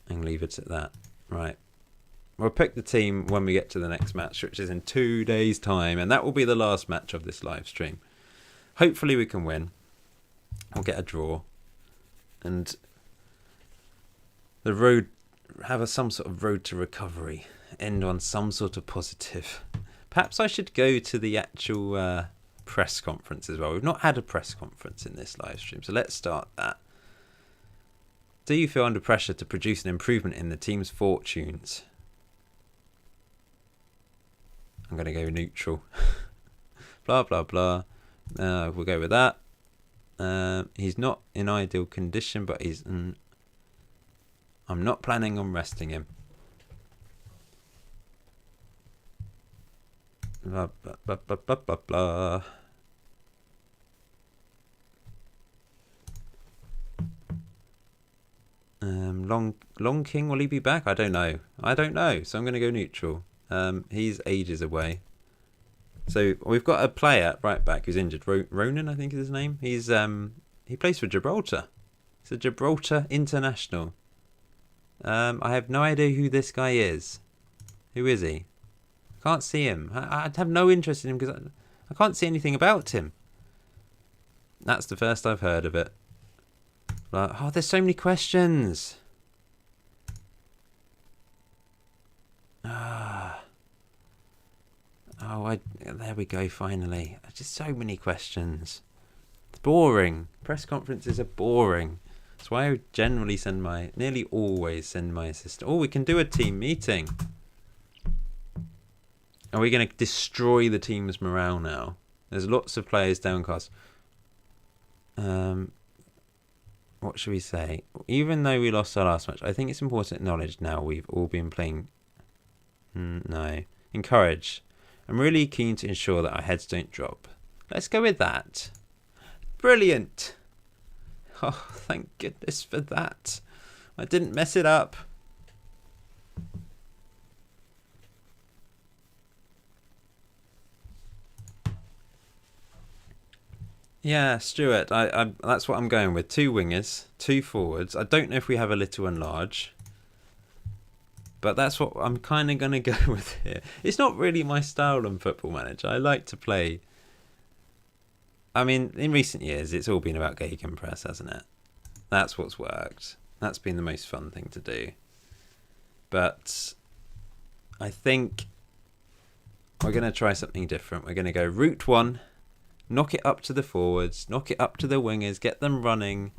And leave it at that. Right. We'll pick the team when we get to the next match, which is in 2 days' time. And that will be the last match of this live stream. Hopefully we can win. We'll get a draw. And the road, have some sort of road to recovery. End on some sort of positive. Perhaps I should go to the actual press conference as well. We've not had a press conference in this live stream, so let's start that. Do you feel under pressure to produce an improvement in the team's fortunes? I'm going to go neutral. Blah, blah, blah. We'll go with that. He's not in ideal condition, but he's... I'm not planning on resting him. Blah, blah, blah, blah, blah, blah, blah. Long King, will he be back? I don't know. So I'm going to go neutral. He's ages away. So we've got a player right back who's injured. Ronan, I think is his name. He plays for Gibraltar. He's a Gibraltar international. I have no idea who this guy is. Who is he? Can't see him. I'd have no interest in him because I can't see anything about him. That's the first I've heard of it. But, oh, there's so many questions. There we go, finally. Just so many questions. It's boring. Press conferences are boring. That's why I generally nearly always send my assistant. Oh, we can do a team meeting. Are we going to destroy the team's morale now? There's lots of players downcast. What should we say? Even though we lost our last match, I think it's important to acknowledge now we've all been playing... no. Encourage. I'm really keen to ensure that our heads don't drop. Let's go with that. Brilliant. Oh, thank goodness for that. I didn't mess it up. Yeah, Stuart, I that's what I'm going with. 2 wingers, 2 forwards. I don't know if we have a little and large. But that's what I'm kind of going to go with here. It's not really my style on Football Manager. I like to play... I mean, in recent years, it's all been about gegenpress, hasn't it? That's what's worked. That's been the most fun thing to do. But I think we're going to try something different. We're going to go route 1, knock it up to the forwards, knock it up to the wingers, get them running,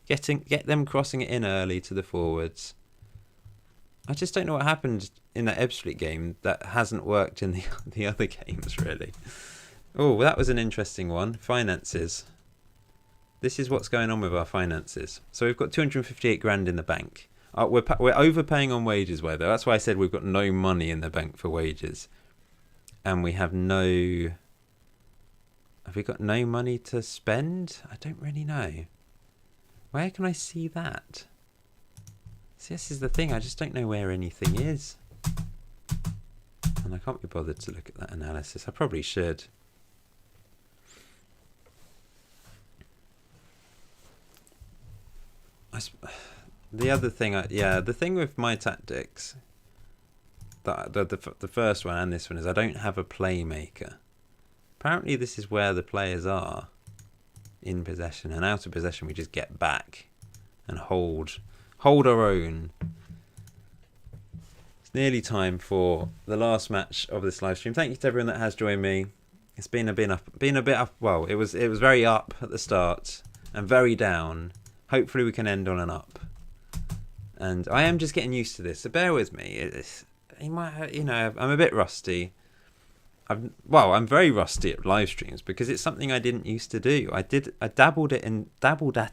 get them crossing it in early to the forwards. I just don't know what happened in that Ebbsfleet game that hasn't worked in the other games, really. Oh, that was an interesting one. Finances. This is what's going on with our finances. So we've got 258 grand in the bank. We're overpaying on wages, though. That's why I said we've got no money in the bank for wages. And we have no... Have we got no money to spend? I don't really know. Where can I see that? See, this is the thing. I just don't know where anything is. And I can't be bothered to look at that analysis. I probably should. The other thing, the thing with my tactics, the first one and this one, is I don't have a playmaker. Apparently this is where the players are in possession, and out of possession we just get back and hold our own. It's nearly time for the last match of this live stream. Thank you to everyone that has joined me. It's been a bit up. Well, it was very up at the start and very down. Hopefully we can end on an up. And I am just getting used to this, so bear with me. I'm a bit rusty. I'm very rusty at live streams because it's something I didn't used to do. I dabbled at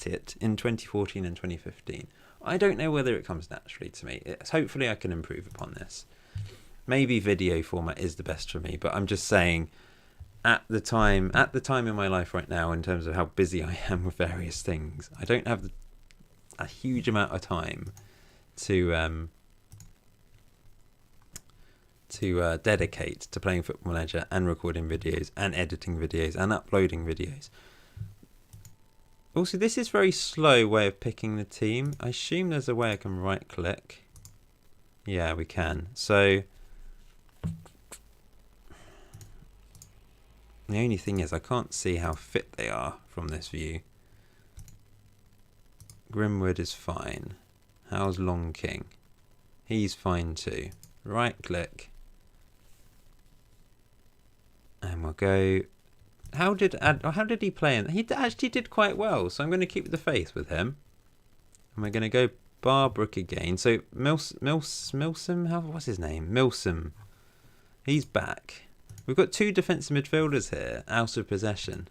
it in 2014 and 2015. I don't know whether it comes naturally to me. Hopefully I can improve upon this. Maybe video format is the best for me, but I'm just saying at the time in my life right now, in terms of how busy I am with various things, I don't have a huge amount of time to dedicate to playing Football Manager and recording videos and editing videos and uploading videos. Also, this is a very slow way of picking the team. I assume there's a way I can right click. Yeah, we can. So the only thing is I can't see how fit they are from this view. Grimwood is fine. How's Long King? He's fine too. Right click. And we'll go... How did he play? He actually did quite well, so I'm going to keep the faith with him. And we're going to go Barbrook again. So Milsom, what's his name? Milsom. He's back. We've got 2 defensive midfielders here out of possession.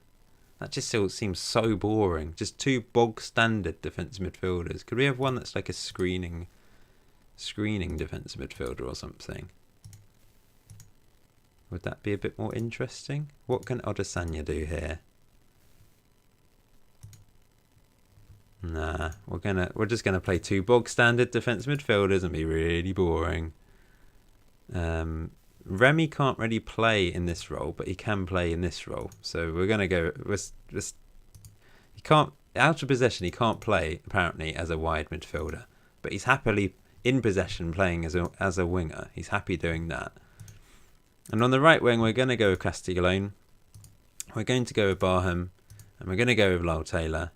That just still seems so boring. Just 2 bog standard defensive midfielders. Could we have one that's like a screening defensive midfielder or something? Would that be a bit more interesting? What can Odesanya do here? Nah, we're just gonna play 2 bog standard defensive midfielders and be really boring. Remy can't really play in this role, but he can play in this role. So we're gonna go. He can't out of possession. He can't play apparently as a wide midfielder, but he's happily in possession playing as a winger. He's happy doing that. And on the right wing, we're gonna go with Castiglione. We're going to go with Barham, and we're gonna go with Lyle Taylor.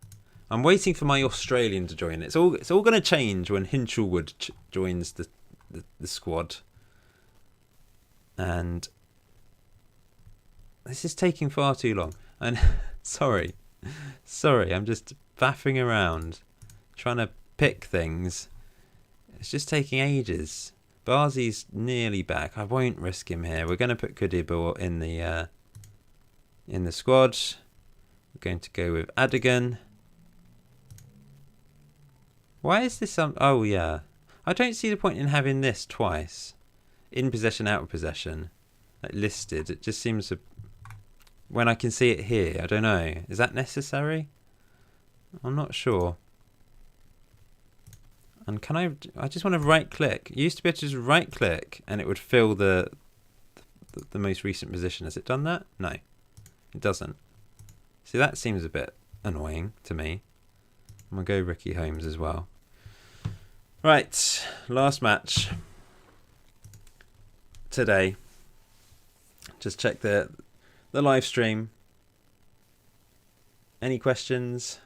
I'm waiting for my Australian to join. It's all going to change when Hinchelwood joins the squad. And this is taking far too long. And sorry, I'm just faffing around, trying to pick things. It's just taking ages. Barzi's nearly back. I won't risk him here. We're going to put Kudibor in the squad. We're going to go with Adigan. Why is this oh yeah. I don't see the point in having this twice. In possession, out of possession. Like listed. It just seems when I can see it here, I don't know. Is that necessary? I'm not sure. And can I just want to right click. You used to be able to just right click and it would fill the most recent position. Has it done that? No. It doesn't. See, that seems a bit annoying to me. I'm going to go Ricky Holmes as well. Right, last match today. Just check the live stream. Any questions?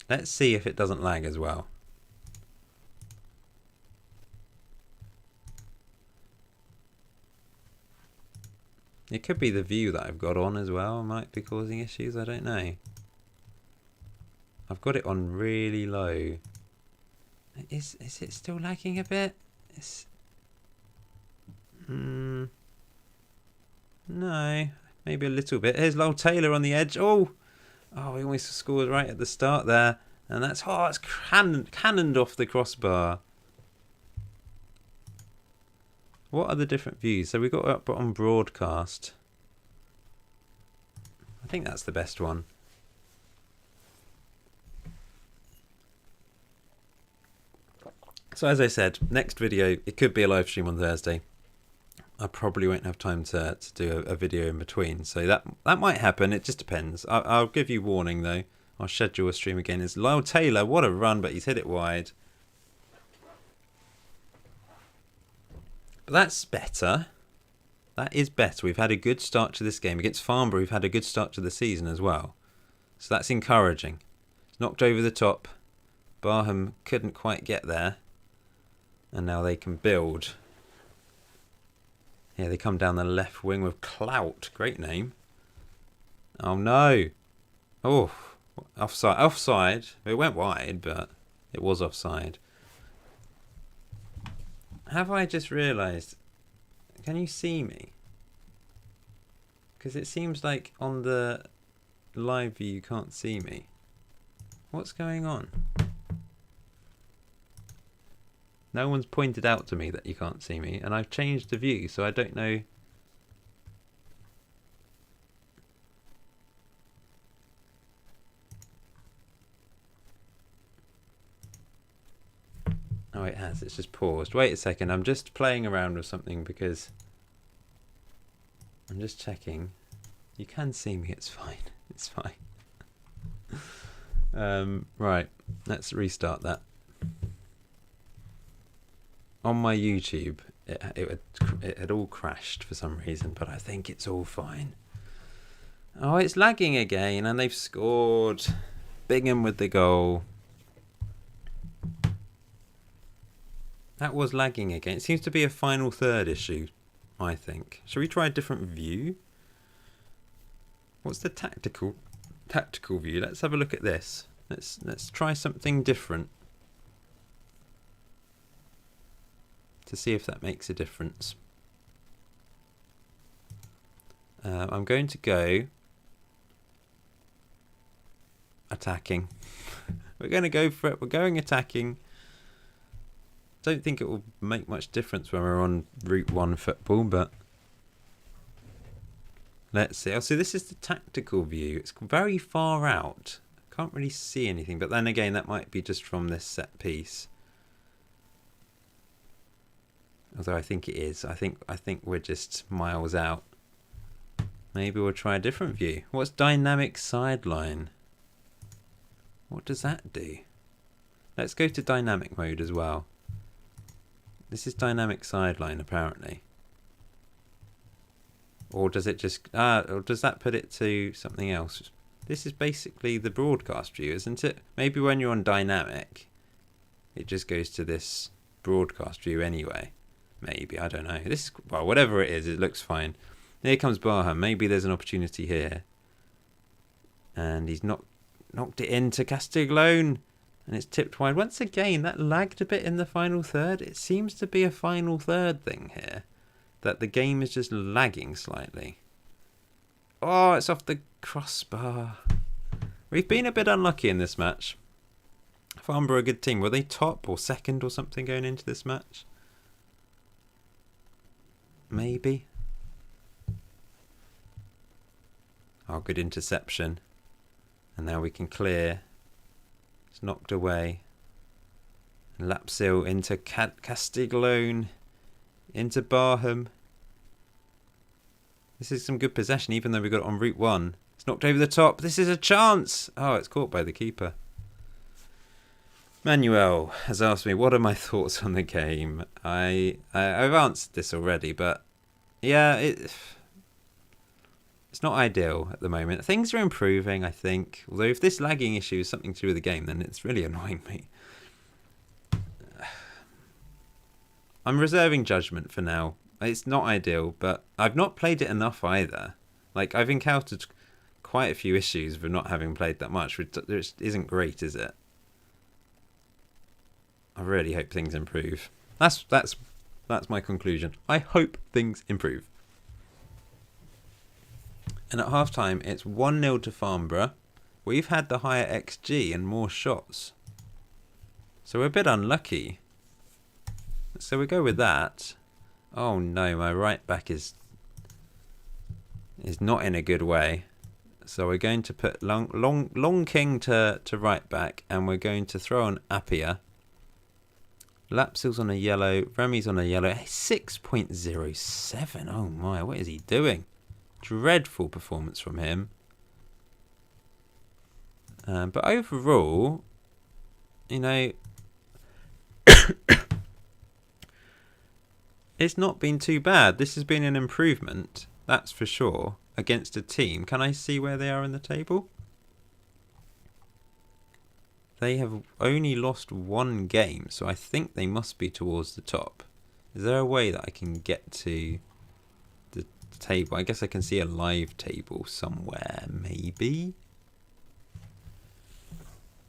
Let's see if it doesn't lag as well. It could be the view that I've got on as well. Might be causing issues. I don't know. I've got it on really low. Is it still lagging a bit? No. Maybe a little bit. Here's Lyle Taylor on the edge. Oh, he almost scored right at the start there. And it's cannoned off the crossbar. What are the different views? So we got up on broadcast. I think that's the best one. So as I said, next video, it could be a live stream on Thursday. I probably won't have time to do a video in between. So that might happen. It just depends. I'll give you warning though. I'll schedule a stream again. It's Lyle Taylor. What a run, but he's hit it wide. But that's better. That is better. We've had a good start to this game. Against Farnborough, we've had a good start to the season as well. So that's encouraging. It's knocked over the top. Barham couldn't quite get there. And now they can build. Yeah, they come down the left wing with Clout. Great name. Oh, no. Oh, offside. Offside. It went wide, but it was offside. Have I just realised? Can you see me? Because it seems like on the live view you can't see me. What's going on? No one's pointed out to me that you can't see me, and I've changed the view, so I don't know. Oh, it has. It's just paused. Wait a second. I'm just playing around with something because I'm just checking. You can see me. It's fine. It's fine. Right. Let's restart that. On my YouTube, it had all crashed for some reason, but I think it's all fine. Oh, it's lagging again, and they've scored. Bingham with the goal. That was lagging again. It seems to be a final third issue I think. Shall we try a different view? What's the tactical view? Let's have a look at this. Let's try something different to see if that makes a difference. I'm going to go attacking. We're going to go for it. We're going attacking. Don't think it will make much difference when we're on Route 1 football, but let's see. Oh, so this is the tactical view. It's very far out. I can't really see anything, but then again, that might be just from this set piece. Although I think it is. I think we're just miles out. Maybe we'll try a different view. What's dynamic sideline? What does that do? Let's go to dynamic mode as well. This is dynamic sideline apparently. Or does it just or does that put it to something else? This is basically the broadcast view, isn't it? Maybe when you're on dynamic, it just goes to this broadcast view anyway. Maybe, I don't know. This, well, whatever it is, it looks fine. Here comes Barham. Maybe there's an opportunity here. And he's knocked it into Castiglione. And it's tipped wide. Once again, that lagged a bit in the final third. It seems to be a final third thing here. That the game is just lagging slightly. Oh, it's off the crossbar. We've been a bit unlucky in this match. Farnborough a good team. Were they top or second or something going into this match? Maybe. Oh, good interception. And now we can clear. It's knocked away. Lapsil into Castiglione. Into Barham. This is some good possession, even though we got it on Route 1. It's knocked over the top. This is a chance. Oh, it's caught by the keeper. Manuel has asked me, what are my thoughts on the game? I've answered this already, but yeah, it's not ideal at the moment. Things are improving, I think. Although if this lagging issue is something to do with the game, then it's really annoying me. I'm reserving judgment for now. It's not ideal, but I've not played it enough either. Like, I've encountered quite a few issues for not having played that much, which isn't great, is it? I really hope things improve. That's my conclusion. I hope things improve. And at half-time, it's 1-0 to Farnborough. We've had the higher XG and more shots. So we're a bit unlucky. So we go with that. Oh no, my right back is not in a good way. So we're going to put Long King to right back, and we're going to throw on Appia. Lapsil's on a yellow, Remy's on a yellow. 6.07. Oh my, what is he doing? Dreadful performance from him. But overall, you know, it's not been too bad. This has been an improvement, that's for sure, against a team. Can I see where they are in the table? They have only lost one game, so I think they must be towards the top. Is there a way that I can get to the table? I guess I can see a live table somewhere, maybe?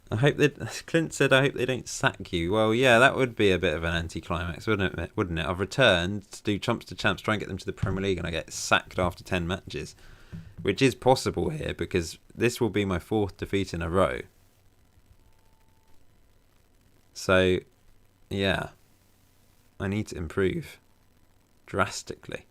I hope that Clint said, I hope they don't sack you. Well, yeah, that would be a bit of an anticlimax, wouldn't it? I've returned to do Trumps to Champs, try and get them to the Premier League, and I get sacked after 10 matches, which is possible here because this will be my 4th defeat in a row. So, yeah, I need to improve drastically.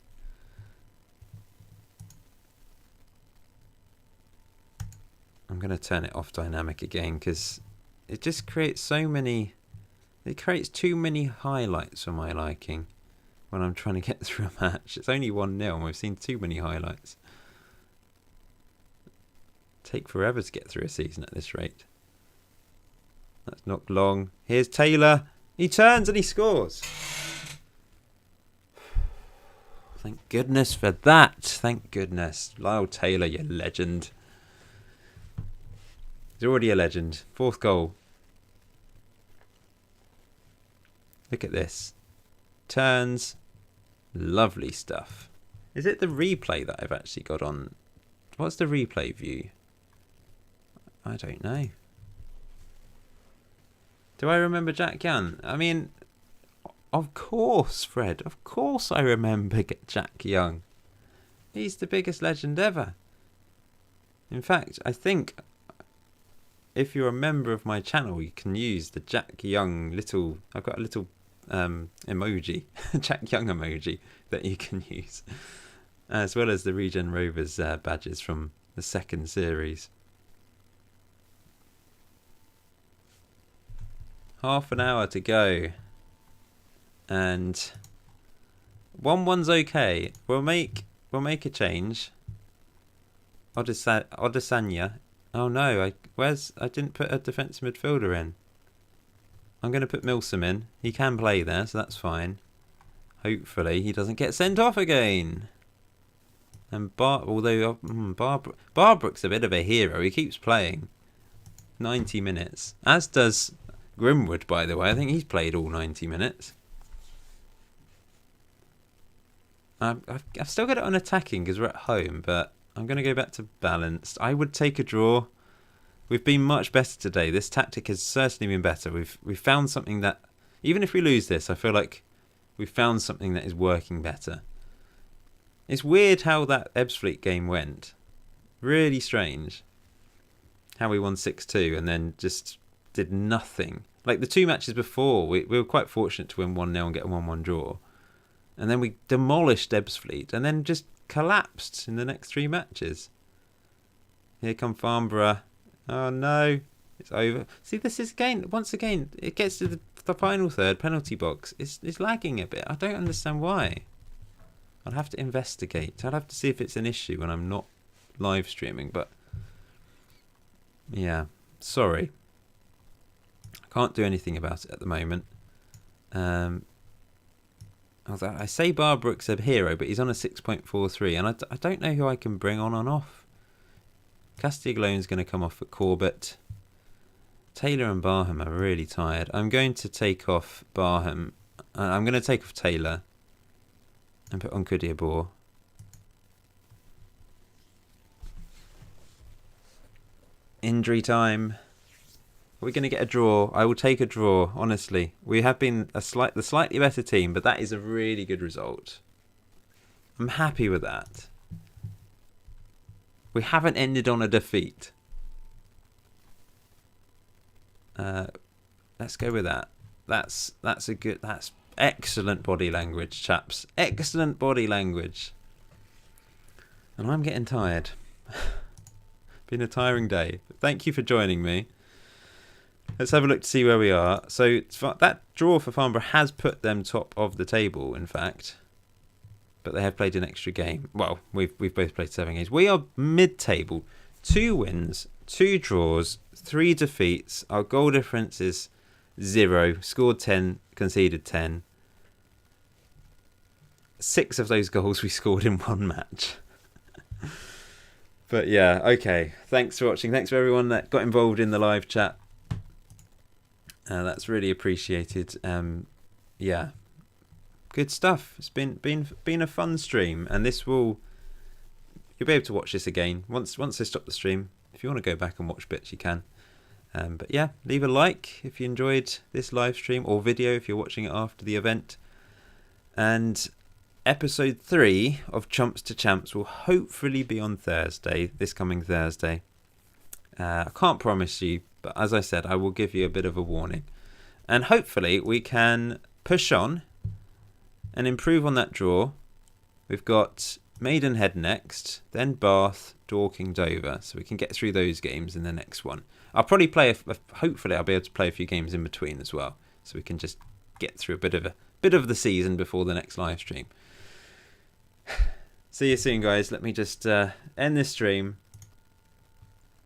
I'm going to turn it off dynamic again because it just creates so many... It creates too many highlights for my liking when I'm trying to get through a match. It's only 1-0 and we've seen too many highlights. Take forever to get through a season at this rate. That's not long. Here's Taylor. He turns and he scores. Thank goodness for that. Thank goodness. Lyle Taylor, you legend. He's already a legend. 4th goal. Look at this. Turns. Lovely stuff. Is it the replay that I've actually got on? What's the replay view? I don't know. Do I remember Jack Young? I mean, of course, Fred. Of course I remember Jack Young. He's the biggest legend ever. In fact, I think if you're a member of my channel, you can use the Jack Young little... I've got a little emoji, Jack Young emoji, that you can use. As well as the Regen Rovers badges from the second series. Half an hour to go. And 1-1's okay. We'll make a change. Odesanya. Oh no, I didn't put a defensive midfielder in. I'm going to put Milsom in. He can play there, so that's fine. Hopefully he doesn't get sent off again. And Barbrook's a bit of a hero. He keeps playing 90 minutes. As does Grimwood, by the way. I think he's played all 90 minutes. I've still got it on attacking because we're at home, but I'm going to go back to balanced. I would take a draw. We've been much better today. This tactic has certainly been better. We've found something that, even if we lose this, I feel like we've found something that is working better. It's weird how that Ebbsfleet game went. Really strange. How we won 6-2 and then just did nothing. Like the two matches before, we were quite fortunate to win 1-0 and get a 1-1 draw. And then we demolished Ebbsfleet and then just collapsed in the next 3 matches. Here come Farnborough. Oh no, it's over. See, this is once again, it gets to the final third penalty box. It's lagging a bit. I don't understand why. I'll have to investigate. I'll have to see if it's an issue when I'm not live streaming. But yeah, sorry. I can't do anything about it at the moment. I say Barbrook's a hero, but he's on a 6.43, and I don't know who I can bring on and off. Castiglione's going to come off for Corbett. Taylor and Barham are really tired. I'm going to take off Barham. I'm going to take off Taylor and put on Kudiabor. Injury time. Are we going to get a draw? I will take a draw, honestly. We have been the slightly better team, but that is a really good result. I'm happy with that. We haven't ended on a defeat. Let's go with that. That's excellent body language, chaps. Excellent body language. And I'm getting tired. Been a tiring day. Thank you for joining me. Let's have a look to see where we are. So that draw for Farnborough has put them top of the table, in fact. But they have played an extra game. Well, we've both played 7 games. We are mid-table. 2 wins, 2 draws, 3 defeats. Our goal difference is 0. Scored 10, conceded 10. 6 of those goals we scored in 1 match. But yeah, okay. Thanks for watching. Thanks for everyone that got involved in the live chat. That's really appreciated. Yeah. Good stuff. It's been a fun stream, and you'll be able to watch this again once I stop the stream. If you want to go back and watch bits, you can. But yeah, leave a like if you enjoyed this live stream, or video if you're watching it after the event. And episode 3 of Chumps to Champs will hopefully be on Thursday, this coming Thursday. I can't promise you, but as I said, I will give you a bit of a warning. And hopefully we can push on and improve on that draw. We've got Maidenhead next, then Bath, Dorking, Dover. So we can get through those games in the next one. I'll probably play, hopefully I'll be able to play a few games in between as well. So we can just get through a bit of the season before the next live stream. See you soon, guys. Let me just end this stream.